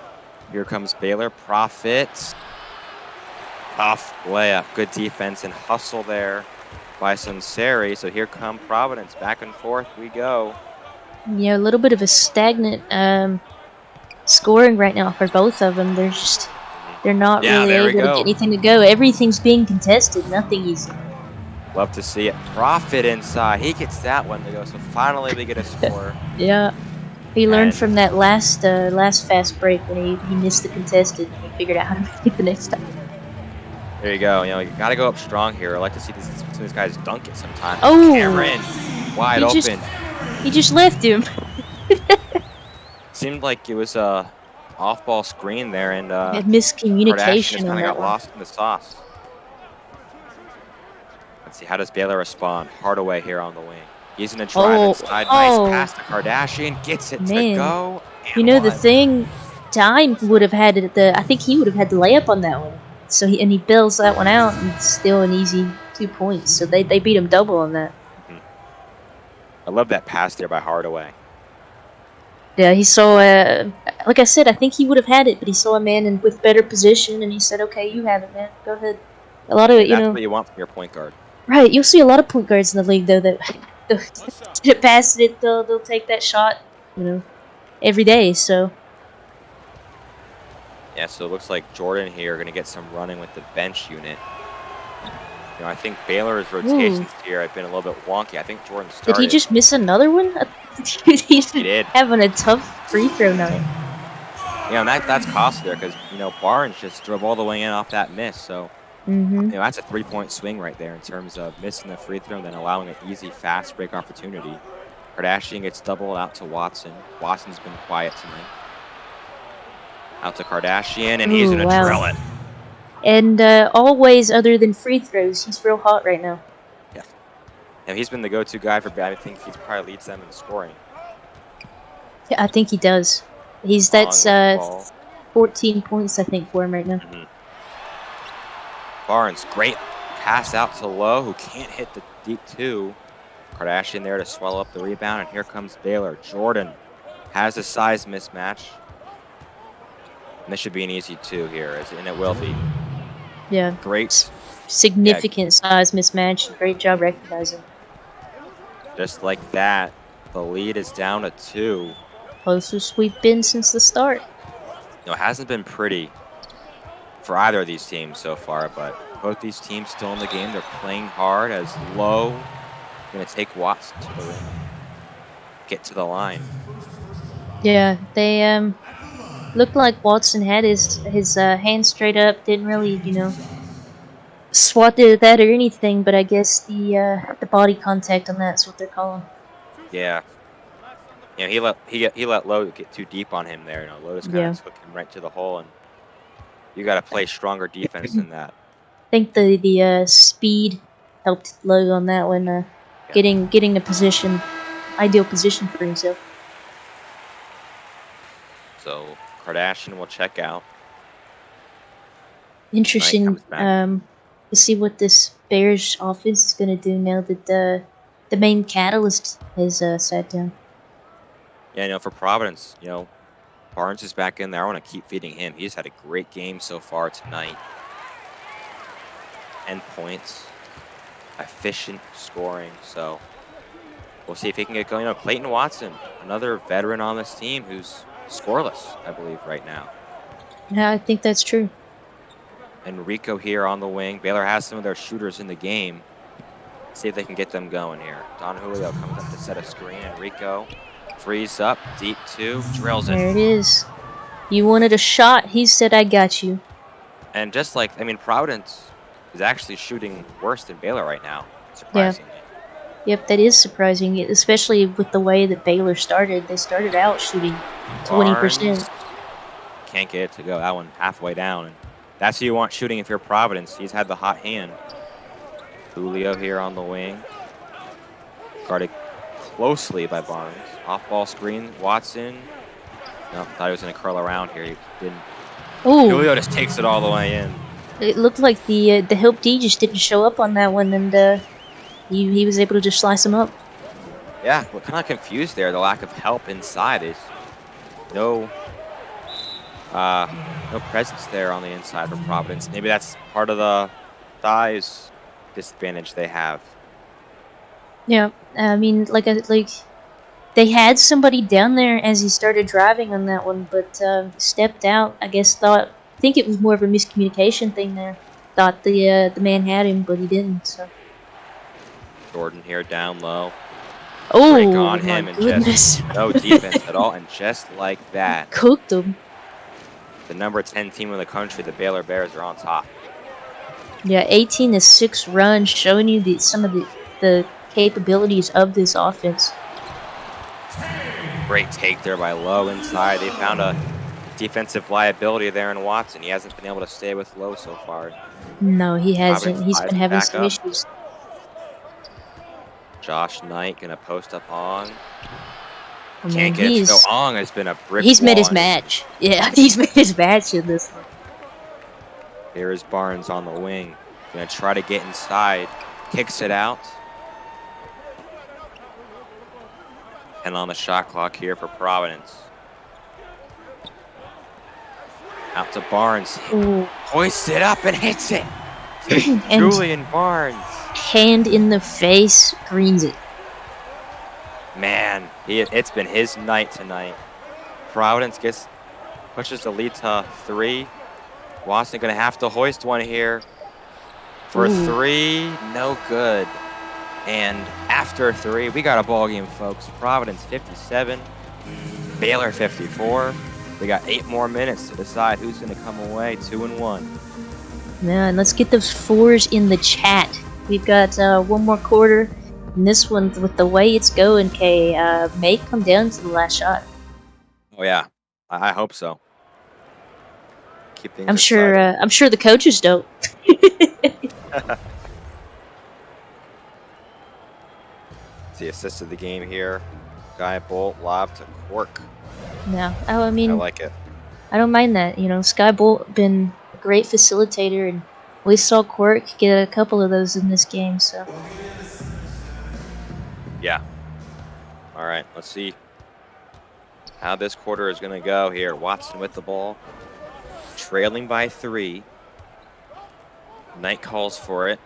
here comes Baylor. Profit. Tough layup. Good defense and hustle there by Sinceri. So here come Providence. Back and forth we go. Yeah, a little bit of a stagnant scoring right now for both of them. They're not really able to get anything to go. Everything's being contested. Nothing easy. Love to see it. Profit inside. He gets that one to go. So finally we get a score. Yeah. He learned And from that last fast break when he missed the contested and he figured out how to make it the next time. there you go. You got to go up strong here. I like to see some of these guys dunk it sometimes. Oh, Cameron, wide open. he just left him. Seemed like it was a off-ball screen there, and Had Kardashian miscommunication just on kind of that got one. lost in the sauce. Let's see, how does Baylor respond? Hardaway here on the wing. He's going to drive Oh, inside. Nice oh, pass to Kardashian. Gets it to man. go. You And know the one. thing, Dime would have had I think he would have had the layup on that one. So he bails that one out and it's still an easy 2 points. So they beat him double on that. Mhm. I love that pass there by Hardaway. Yeah, he saw like I said, I think he would have had it, but he saw a man with better position and he said, "Okay, you have it, man. Go ahead." A lot of And that's what you want from your point guard. right. You'll see a lot of point guards in the league though that Let's shot. get past it. They'll take that shot, every day. So Yeah, so it looks like Jordan here going to get some running with the bench unit. I think Baylor's rotations here have been a little bit wonky. I think Jordan started. did he just miss another one? He's He did. having a tough free throw night. Yeah, and that's costly there because, Barnes just drove all the way in off that miss. So, that's a 3-point swing right there in terms of missing the free throw and then allowing an easy, fast break opportunity. Kardashian gets doubled out to Watson. Watson's been quiet tonight. Out to Kardashian, and he's going to drill it. And always, other than free throws, he's real hot right now. Yeah. And he's been the go-to guy for, I think he probably leads them in scoring. Yeah, I think he does. That's 14 points, I think, for him right now. Barnes, great pass out to Lowe, who can't hit the deep two. Kardashian there to swallow up the rebound, and here comes Baylor. Jordan has a size mismatch. And this should be an easy 2 here, and it will be. Yeah. Great. Significant size mismatch. Great job recognizing. Just like that, the lead is down to 2. Closest we've been since the start. It hasn't been pretty for either of these teams so far, but both these teams still in the game. They're playing hard as Lowe going to take Watson to the rim. Get to the line. Yeah, they looked like Watson had his hand straight up. Didn't really, swat at that or anything. But I guess the body contact on that's what they're calling. Yeah. He let Lowe get too deep on him there. Lowe just kind of took him right to the hole, and you got to play stronger defense than that. I think the speed helped Lowe on that one, getting the position, ideal position for himself. So Kardashian will check out. Interesting to see what this Bears offense is going to do now that the main catalyst has sat down. Yeah, for Providence, Barnes is back in there. I want to keep feeding him. He's had a great game so far tonight. 10 points, efficient scoring. So we'll see if he can get going. Clayton Watson, another veteran on this team who's scoreless, I believe, right now. Yeah, I think that's true. Enrico here on the wing. Baylor has some of their shooters in the game. Let's see if they can get them going here. Don Julio comes up to set a screen. Enrico frees up, deep 2, drills it. There it is. You wanted a shot. He said, "I got you." And just like, Providence is actually shooting worse than Baylor right now, surprisingly. Yeah. Yep, that is surprising, especially with the way that Baylor started. They started out shooting 20%. Can't get it to go. That one halfway down. And that's who you want shooting if you're Providence. He's had the hot hand. Julio here on the wing. Guarded closely by Barnes. Off-ball screen. Watson. Nope, thought he was going to curl around here. He didn't. Ooh. Julio just takes it all the way in. It looked like the help D just didn't show up on that one, and he was able to just slice him up. Yeah, we're kind of confused there. The lack of help inside is no presence there on the inside for Providence. Maybe that's part of the size disadvantage they have. Yeah, I mean, they had somebody down there as he started driving on that one, but stepped out. I think it was more of a miscommunication thing there. Thought the man had him, but he didn't. So Jordan here down low. Break Oh on my him and goodness! just no defense at all. And just like that, Cooked him. the number 10 team in the country, the Baylor Bears, are on top. Yeah, 18 to 6 runs, showing you some of the capabilities of this offense. Great take there by Lowe inside. They found a defensive liability there in Watson. He hasn't been able to stay with Lowe so far. No, he hasn't. Providence He's ties been it having back some up. issues. Josh Knight gonna post up Ong. I mean, Can't get it to go. Ong has been a brick he's made wall. his match. Yeah, he's made his match in this one. Here is Barnes on the wing. Gonna try to get inside. Kicks it out. And on the shot clock here for Providence. Out to Barnes. Ooh. Hoists it up and hits it. And Julian Barnes. hand in the face, greens it. Man, it's been his night tonight. Providence pushes the lead to 3. Watson gonna have to hoist one here. For Ooh. 3, no good. And after 3, we got a ball game, folks. Providence 57, Baylor 54. We got 8 more minutes to decide who's gonna come away 2-1. Man, let's get those 4s in the chat. We've got one more quarter. And this one, with the way it's going, may come down to the last shot. Oh yeah, I hope so. Keep things I'm sure. exciting. I'm sure the coaches don't. The assist of the game here. Guy Bolt lob to Quirk. No, I mean, I like it. I don't mind that. You know, Sky Bolt been a great facilitator, and we saw Quirk get a couple of those in this game. So Yeah. All right, let's see how this quarter is going to go here. Watson with the ball, trailing by 3. Knight calls for it.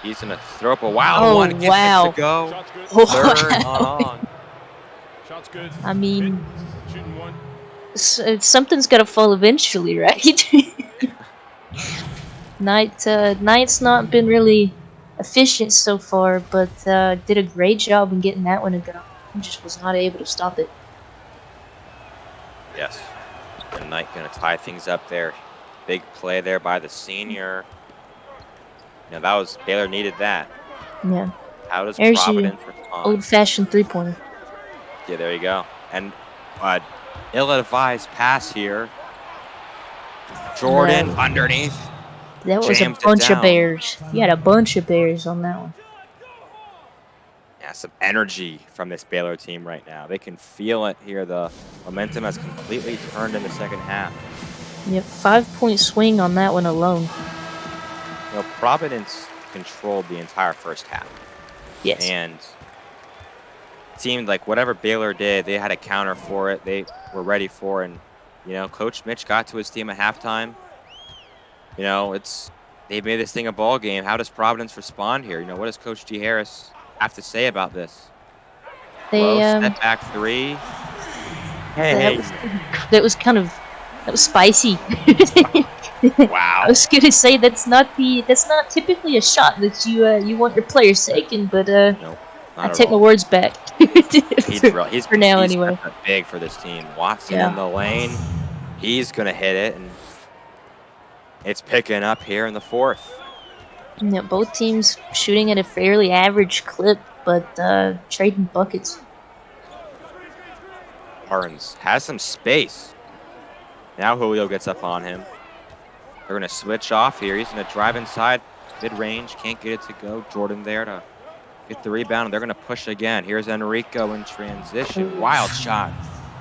He's going to throw up a wild one. Gets wow. it to go. Shot's good. Third Wow. on. Shot's good. I mean, Hit. Shooting 1. something's got to fall eventually, right? Knight's not been really efficient so far, but did a great job in getting that one to go. He just was not able to stop it. Yes. And Knight going to tie things up there. Big play there by the senior. You know, that was Baylor needed that. Yeah. How does There's Providence respond? Old-fashioned 3-pointer. Yeah, there you go. And ill-advised pass here. Jordan underneath. That was a Jammed it bunch of down. bears. You had a bunch of bears on that one. Yeah, some energy from this Baylor team right now. They can feel it here. The momentum has completely turned in the second half. Yep, 5-point swing on that one alone. You know, Providence controlled the entire first half. Yes. And it seemed like whatever Baylor did, they had a counter for it. They were ready for it. And, you know, Coach Mitch got to his team at halftime. You know, they made this thing a ball game. How does Providence respond here? You know, what does Coach G. Harris have to say about this? They step back 3. Hey. That was spicy. Wow. I was gonna say that's not typically a shot that you want your players taking, but Nope, I take my words back. He's for now anyway. Big for this team. Watson Yeah. in the lane. He's gonna hit it, and it's picking up here in the 4th. Yeah, both teams shooting at a fairly average clip, but trading buckets. Barnes has some space. Now Julio gets up on him. They're going to switch off here. He's going to drive inside mid-range. Can't get it to go. Jordan there to get the rebound. And they're going to push again. Here's Enrico in transition. Wild shot.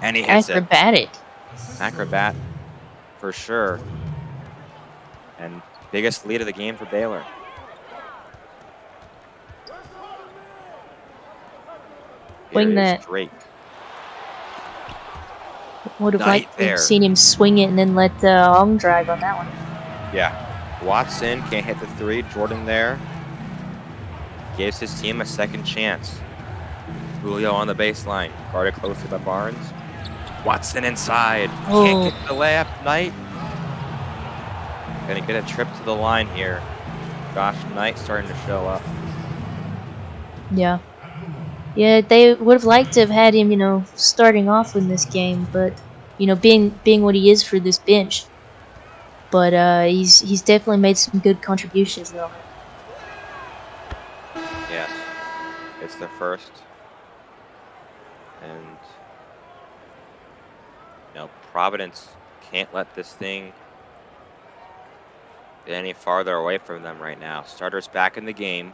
And he hits Acrobatic. it. Acrobat for sure. And biggest lead of the game for Baylor. Swing that. Drake. Would have liked to there. have seen him swing it and then let Ong drive on that one. Yeah. Watson can't hit the 3. Jordan there. Gives his team a second chance. Julio on the baseline. Guarded closely by Barnes. Watson inside. Can't get the layup. Knight. Gonna get a trip to the line here. Josh Knight starting to show up. Yeah. Yeah, they would have liked to have had him, starting off in this game, but being what he is for this bench. But he's definitely made some good contributions though. Yes, it's their first, and Providence can't let this thing get any farther away from them right now. Starters back in the game.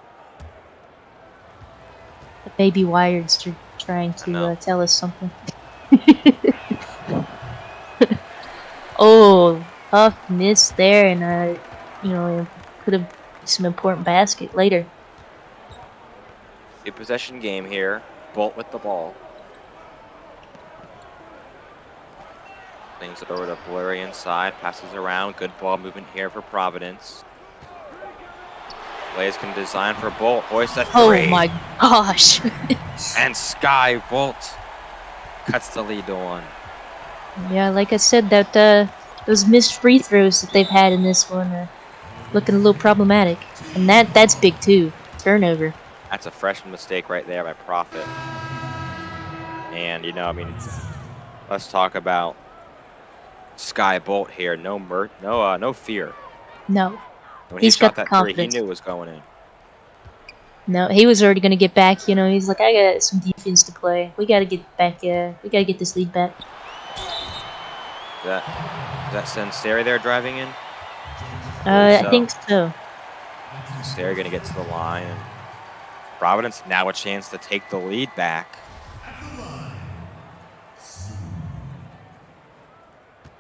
The baby Wired's trying I know. to tell us something. Oh, tough miss there, and could have some important basket later. Two possession game here. Bolt with the ball. Things it over to Blurry inside. Passes around. Good ball movement here for Providence. Blaze can design for Bolt. Hoist a three. Oh my gosh! And Sky Bolt cuts the lead to 1. Yeah, like I said, that those missed free throws that they've had in this one are looking a little problematic, and that's big too. Turnover. That's a freshman mistake right there by Prophet. And let's talk about Sky Bolt here. No fear. No, When he he's shot got the that three, he confidence. knew it was going in. No, he was already gonna get back. He's like, I got some defense to play. We gotta get back. We gotta get this lead back. Is that Senseri there driving in? I think so. Senseri gonna get to the line. And Providence now a chance to take the lead back.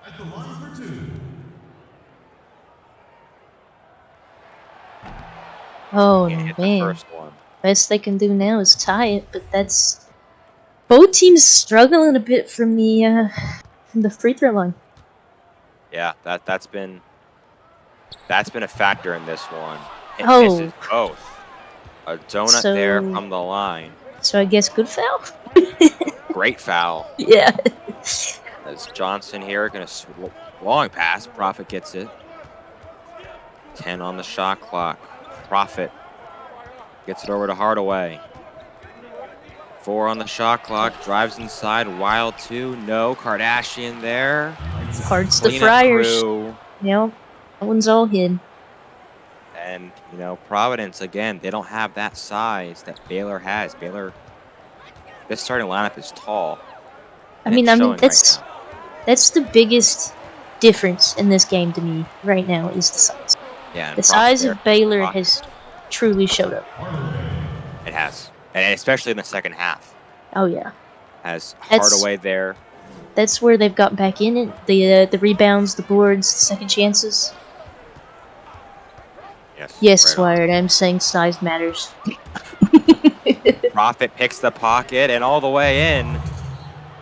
At the line for 2. Oh Can't hit the man, first one. best they can do now is tie it, but that's both teams struggling a bit from the free throw line. Yeah, that's been a factor in this one. It Oh. misses both. A donut there from the line. So I guess good foul. Great foul. Yeah. As Johnson here gonna long pass. Prophet gets it. 10 on the shot clock. Prophet gets it over to Hardaway. 4 on the shot clock. Drives inside. Wild 2. No. Kardashian there. Hearts the Friars. That one's all hid. And, Providence, again, they don't have that size that Baylor has. This starting lineup is tall. I mean, that's the biggest difference in this game to me right now is the size. Yeah, the size of Baylor has truly showed up. It has, and especially in the second half. Oh yeah, has Hardaway there. That's where they've got back in it. The rebounds, the boards, the second chances. Yes, Wired. I'm saying size matters. Prophet picks the pocket and all the way in.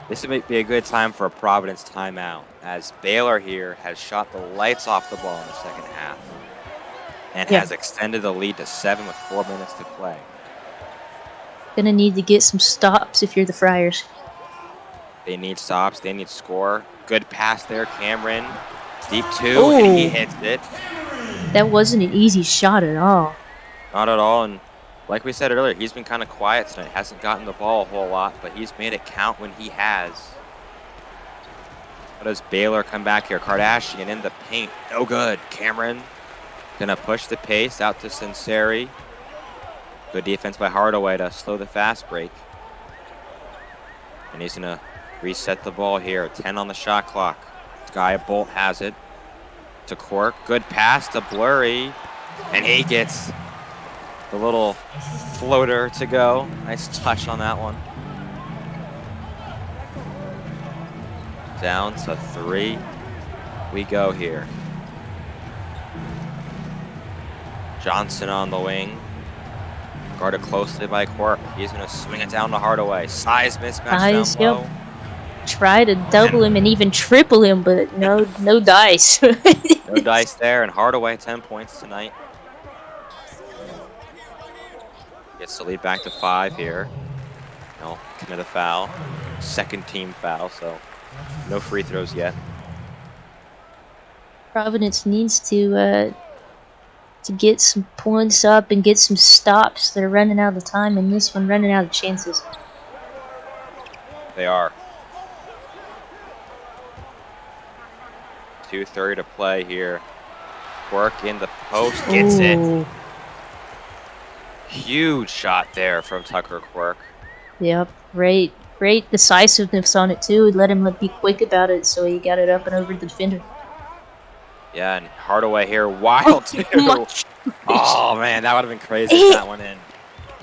This would be a good time for a Providence timeout, as Baylor here has shot the lights off the ball in the second half and has extended the lead to 7 with 4 minutes to play. Gonna need to get some stops if you're the Friars. They need stops. They need score. Good pass there, Cameron. Deep 2, and he hits it. That wasn't an easy shot at all. Not at all, and like we said earlier, he's been kind of quiet tonight. Hasn't gotten the ball a whole lot, but he's made it count when he has. How does Baylor come back here? Kardashian in the paint. No good. Cameron gonna push the pace out to Senseri. Good defense by Hardaway to slow the fast break. And he's gonna reset the ball here. 10 on the shot clock. Sky Bolt has it to Cork. Good pass to Blurry. And he gets the little floater to go. Nice touch on that one. Down to 3 we go here. Johnson on the wing. Guarded closely by Cork. He's going to swing it down to Hardaway. Size mismatch down low. Try to double him and even triple him, but no dice. No dice there, and Hardaway 10 points tonight. Gets the lead back to 5 here. No, commit a foul. Second team foul, so no free throws yet. Providence needs to to get some points up and get some stops. They're running out of time, and this one running out of chances. They are. 2:30 to play here. Quirk in the post, gets it. Ooh. Huge shot there from Tucker Quirk. Yep, great decisiveness on it too. Let him be quick about it, so he got it up and over the defender. Yeah, and Hardaway here, wild too. Oh man, that would have been crazy if that went in.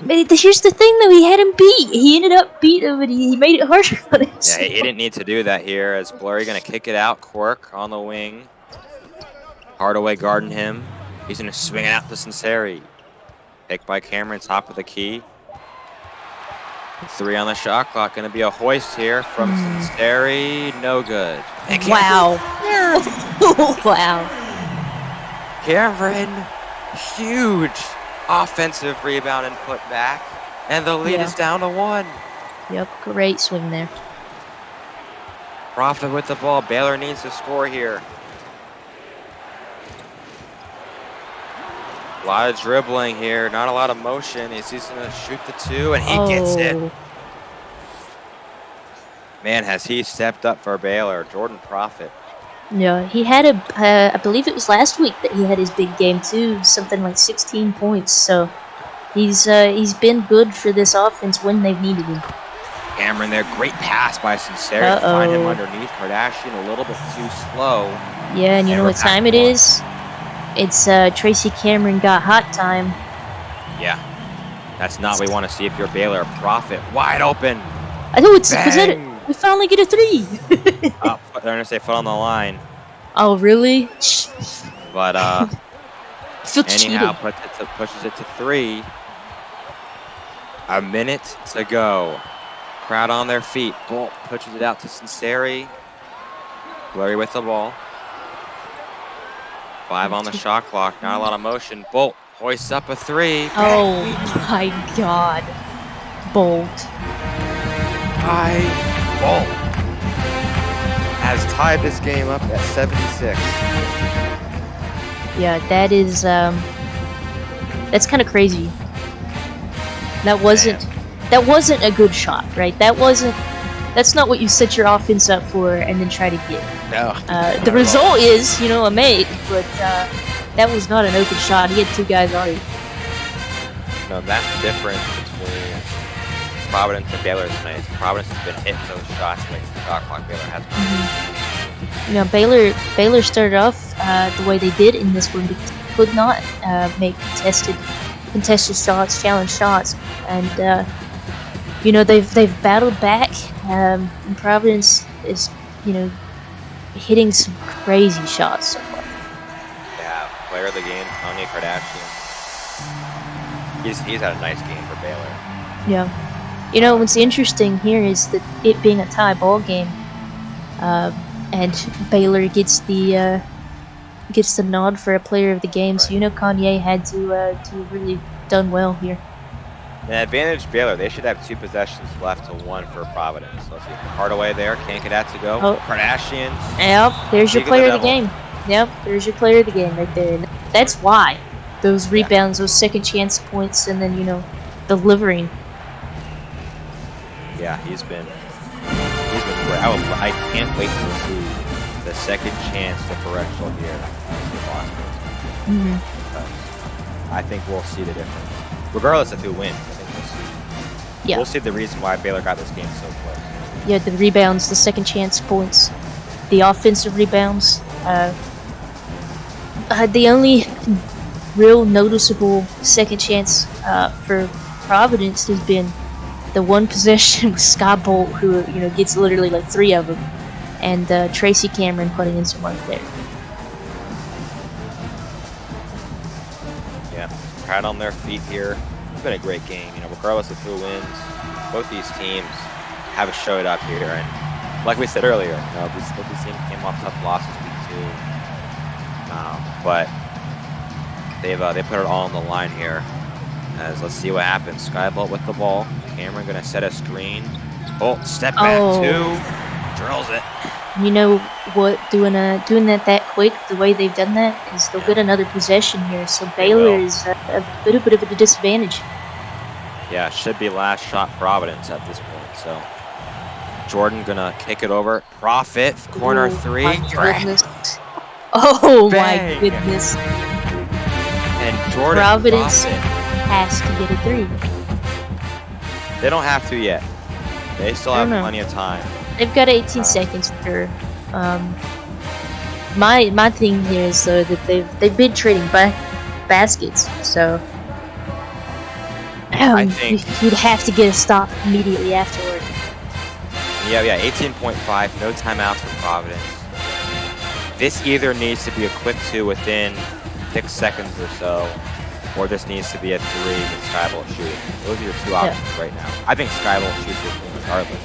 But here's the thing, though. He had him beat. He ended up beating him, but he made it harder on him. Yeah, he didn't need to do that here. As Blurry gonna kick it out. Quirk on the wing. Hardaway guarding him. He's gonna swing it out to Sinceri. Picked by Cameron, top of the key. 3 on the shot clock. Gonna be a hoist here from Sinceri. No good. And Wow. Wow. Cameron, huge offensive rebound and put back. And the lead is down to 1. Yep, great swing there. Profit with the ball. Baylor needs to score here. A lot of dribbling here, not a lot of motion. He's going to shoot the 2, and he gets it. Man, has he stepped up for Baylor. Jordan Profit. Yeah, he had I believe it was last week that he had his big game too, something like 16 points. So he's been good for this offense when they've needed him. Cameron there, great pass by Sinceri to find him underneath. Kardashian a little bit too slow. Yeah, and you know what time it is? It's Tracy Cameron got hot time. Yeah, that's not what we want to see if you're Baylor. Profit wide open. I know it's it. We finally get a 3. Oh, they're gonna say foot on the line. Oh really? But anyhow, cheated. pushes it to 3. A minute to go. Crowd on their feet. Bolt pushes it out to Sinceri. Blurry with the ball. 5 on the shot clock. Not a lot of motion. Bolt hoists up a 3. Oh my God, Bolt. Bolt has tied this game up at 76. Yeah, that's kind of crazy. That wasn't a good shot, right? That's not what you set your offense up for and then try to get. No. The result is, a make, but that was not an open shot. He had 2 guys on it. No, that's the difference between Providence and Baylor tonight. Providence has been hitting those shots like the shot clock. Baylor has been. Baylor started off the way they did in this one because they could not make contested shots, challenge shots, and they've battled back. And Providence is hitting some crazy shots so far. Yeah, player of the game, Tony Kardashian. He's had a nice game for Baylor. Yeah. What's interesting here is that it being a tie ball game, and Baylor gets the nod for a player of the game. Right. So Kanye had to really done well here. An advantage Baylor. They should have 2 possessions left to 1 for Providence. Let's see. Hardaway there. Can't get that to go. Oh. Kardashian. Yep. There's your player of the game. Yep. There's your player of the game right there. And that's why those rebounds, those second chance points, and then delivering. Yeah, he's been great. I can't wait to see the second chance differential here in Boston. I think we'll see the difference. Regardless of who wins, I think we'll see. Yeah. We'll see the reason why Baylor got this game so close. Yeah, the rebounds, the second chance points, the offensive rebounds. The only real noticeable second chance for Providence has been the one possession with Sky Bolt, who gets literally like 3 of them, and Tracy Cameron putting in some work there. Yeah, crowd on their feet here. It's been a great game. Regardless of who wins, both these teams have showed up here, and like we said earlier, both these teams came off tough losses week 2, but they put it all on the line here. As let's see what happens. Skybolt with the ball. Cameron gonna set a screen. Bolt step back 2, drills it. You know what? Doing that quick, the way they've done that, is they'll get another possession here. So Baylor will. is a bit of a disadvantage. Yeah, should be last shot Providence at this point. So Jordan gonna kick it over. Profit, corner Oh, three. my goodness. Oh Bang. my goodness. And Jordan Providence Profit. has to get a 3. They don't have to yet. They still I have don't know. plenty of time. They've got 18 seconds for. My thing here is though that they've been trading baskets, so I think you'd have to get a stop immediately afterward. yeah, 18.5, no timeouts for Providence. This either needs to be a quick 2 within 6 seconds or so, or this needs to be a 3 with Skybolt shooting. Those are your 2 options right now. I think Skybolt shoots this one regardless.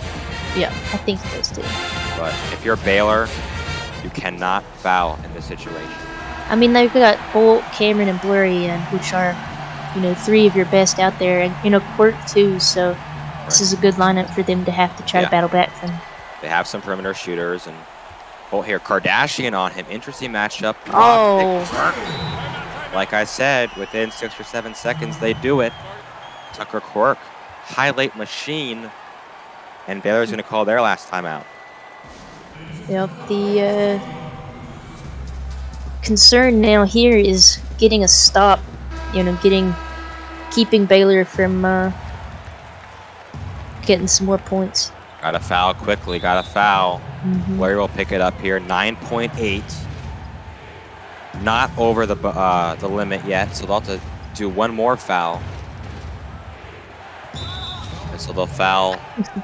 Yeah, I think those two. But if you're Baylor, you cannot foul in this situation. I mean, they've got Bolt, Cameron, and Blurry, and which are, 3 of your best out there, and Quirk too. So this is a good lineup for them to have to try to battle back from. They have some perimeter shooters, and here Kardashian on him. Interesting matchup. Oh. Like I said, within 6 or 7 seconds, they do it. Tucker Quirk, highlight machine, and Baylor's going to call their last timeout. Yep, the concern now here is getting a stop, keeping Baylor from getting some more points. Got to foul quickly, got to foul. Larry will pick it up here, 9.8. Not over the limit yet, so they'll have to do one more foul. And so they'll foul.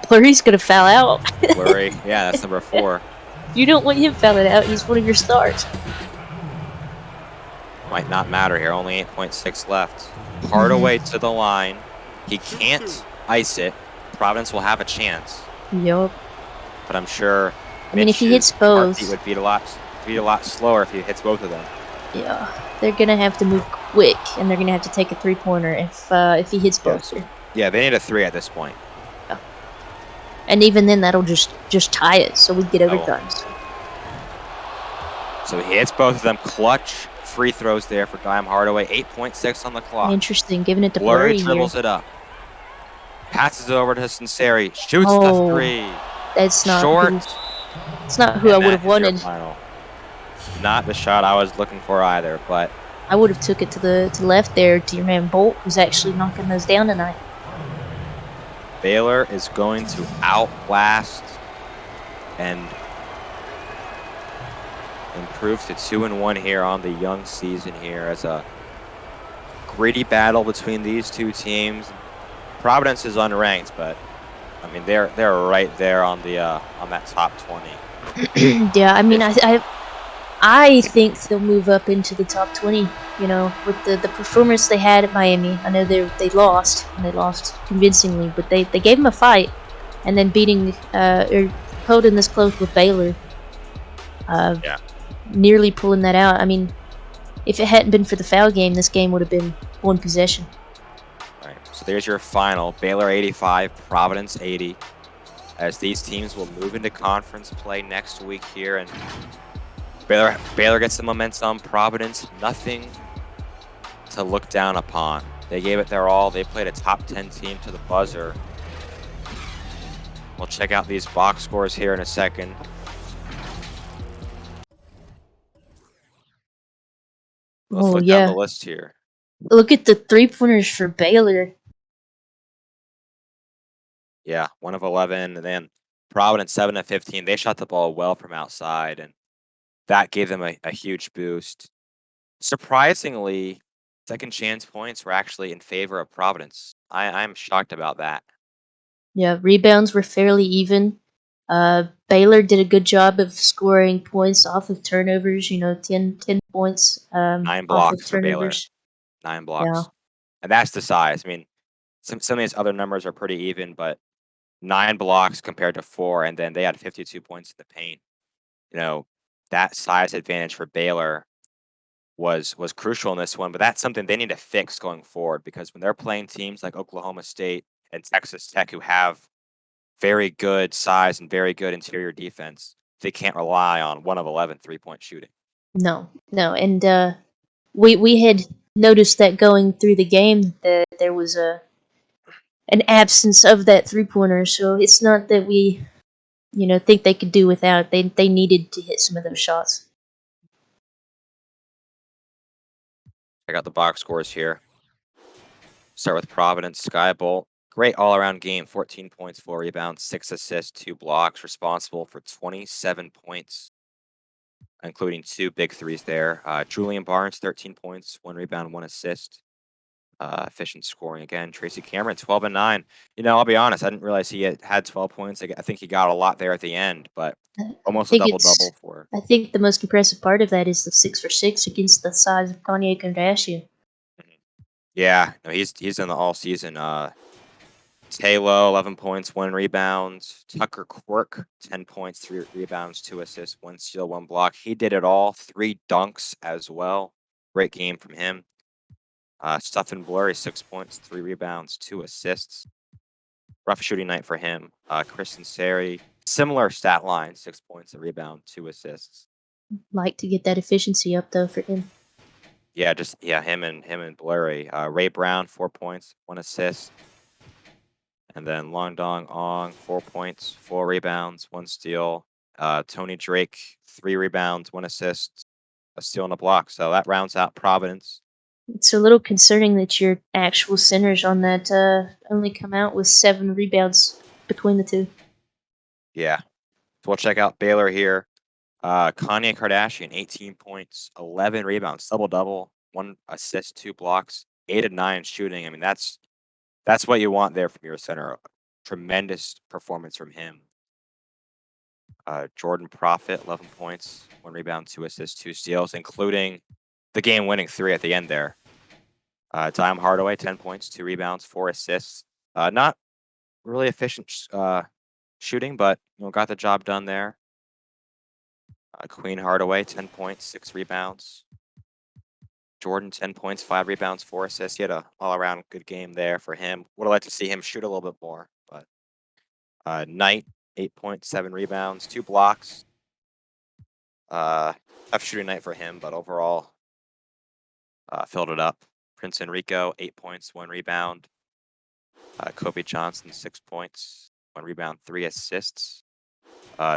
Blurry's gonna foul out. Blurry, yeah, that's number 4. You don't want him fouling out. He's one of your stars. Might not matter here. Only 8.6 left. Hardaway to the line. He can't ice it. Providence will have a chance. Yup. But I'm sure. I mean, if he hits both, it would beat a lot slower if he hits both of them. Yeah, they're gonna have to move quick, and they're gonna have to take a 3-pointer if he hits both. Yeah, they need a 3 at this point. Yeah. And even then, that'll just tie it, so we get overtime. So he hits both of them. Clutch free throws there for Dime Hardaway. 8.6 on the clock. Interesting, giving it to Blurry Blurry dribbles here. it up. Passes it over to Sinceri. Shoots the 3. That's not short. It's not who I would have wanted. Not the shot I was looking for either, but I would have took it to the left there to your man Bolt, who's actually knocking those down tonight. Baylor is going to outlast and improve to 2-1 here on the young season here as a gritty battle between these two teams. Providence is unranked, but I mean they're right there on the on that top 20. Yeah, I mean I think they'll move up into the top 20. With the performance they had at Miami. I know they lost, and they lost convincingly, but they gave them a fight, and then beating or holding this close with Baylor. Nearly pulling that out. I mean, if it hadn't been for the foul game, this game would have been one possession. All right, so there's your final. Baylor 85, Providence 80. As these teams will move into conference play next week here, and Baylor gets the momentum. Providence, nothing to look down upon. They gave it their all. They played a top 10 team to the buzzer. We'll check out these box scores here in a second. Let's look down the list here. Look at the 3-pointers for Baylor. Yeah, 1 of 11, and then Providence 7 of 15. They shot the ball well from outside, and that gave them a huge boost. Surprisingly, second chance points were actually in favor of Providence. I'm shocked about that. Yeah, rebounds were fairly even. Baylor did a good job of scoring points off of turnovers. 10 points. 9 blocks for Baylor. 9 blocks. Yeah. And that's the size. I mean, some of these other numbers are pretty even, but 9 blocks compared to 4, and then they had 52 points in the paint. That size advantage for Baylor was crucial in this one, but that's something they need to fix going forward, because when they're playing teams like Oklahoma State and Texas Tech, who have very good size and very good interior defense, they can't rely on 1 of 11 3-point shooting. No, and we had noticed that going through the game that there was an absence of that 3-pointer. So it's not that we think they could do without. They needed to hit some of those shots. I got the box scores here. Start with Providence. Skybolt, great all-around game. 14 points, 4 rebounds, 6 assists, 2 blocks. Responsible for 27 points, including 2 big threes there. Julian Barnes, 13 points, 1 rebound, 1 assist. Efficient scoring again. Tracy Cameron, 12 and 9. I'll be honest, I didn't realize he had 12 points. I think he got a lot there at the end, but almost a double-double for. I think the most impressive part of that is the 6 for 6 against the size of Kanye Kardashian. Yeah, no, he's in the all season. Taylor, 11 points, 1 rebound. Tucker Quirk, 10 points, 3 rebounds, 2 assists, 1 steal, 1 block. He did it all. 3 dunks as well. Great game from him. Stephen Blurry, 6 points, 3 rebounds, 2 assists. Rough shooting night for him. Kristen Sari, similar stat line, 6 points, a rebound, 2 assists. Like to get that efficiency up though for him. Yeah, him and Blurry. Ray Brown, 4 points, 1 assist. And then Long Dong Ong, 4 points, 4 rebounds, 1 steal. Tony Drake, 3 rebounds, 1 assist, a steal and a block. So that rounds out Providence. It's a little concerning that your actual centers on that only come out with 7 rebounds between the two. Yeah. So we'll check out Baylor here. Kanye Kardashian, 18 points, 11 rebounds, double-double, 1 assist, 2 blocks, 8 of 9 shooting. I mean, that's what you want there from your center. Tremendous performance from him. Jordan Profit, 11 points, 1 rebound, 2 assists, 2 steals, including the game-winning 3 at the end there. Dime Hardaway, 10 points, 2 rebounds, 4 assists. Not really efficient shooting, but got the job done there. Queen Hardaway, 10 points, 6 rebounds. Jordan, 10 points, 5 rebounds, 4 assists. He had a all-around good game there for him. Would have liked to see him shoot a little bit more, but Knight, 8 points, 7 rebounds, 2 blocks. Tough shooting night for him, but overall filled it up. Prince Enrico, 8 points, 1 rebound. Kobe Johnson, 6 points, 1 rebound, 3 assists.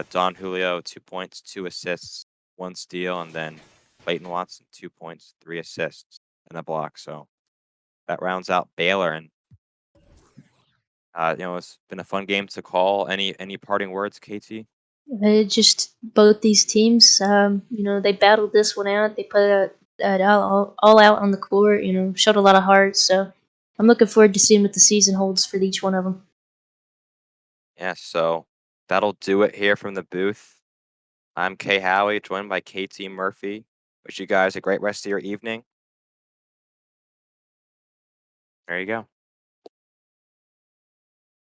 Don Julio, 2 points, 2 assists, 1 steal, and then Clayton Watson, 2 points, 3 assists, and a block. So that rounds out Baylor, and it's been a fun game to call. Any parting words, KT? Just both these teams, they battled this one out. They put it all out on the court. Showed a lot of heart. So I'm looking forward to seeing what the season holds for each one of them. Yeah, so that'll do it here from the booth. I'm Kay Howie, joined by KT Murphy. Wish you guys a great rest of your evening. There you go.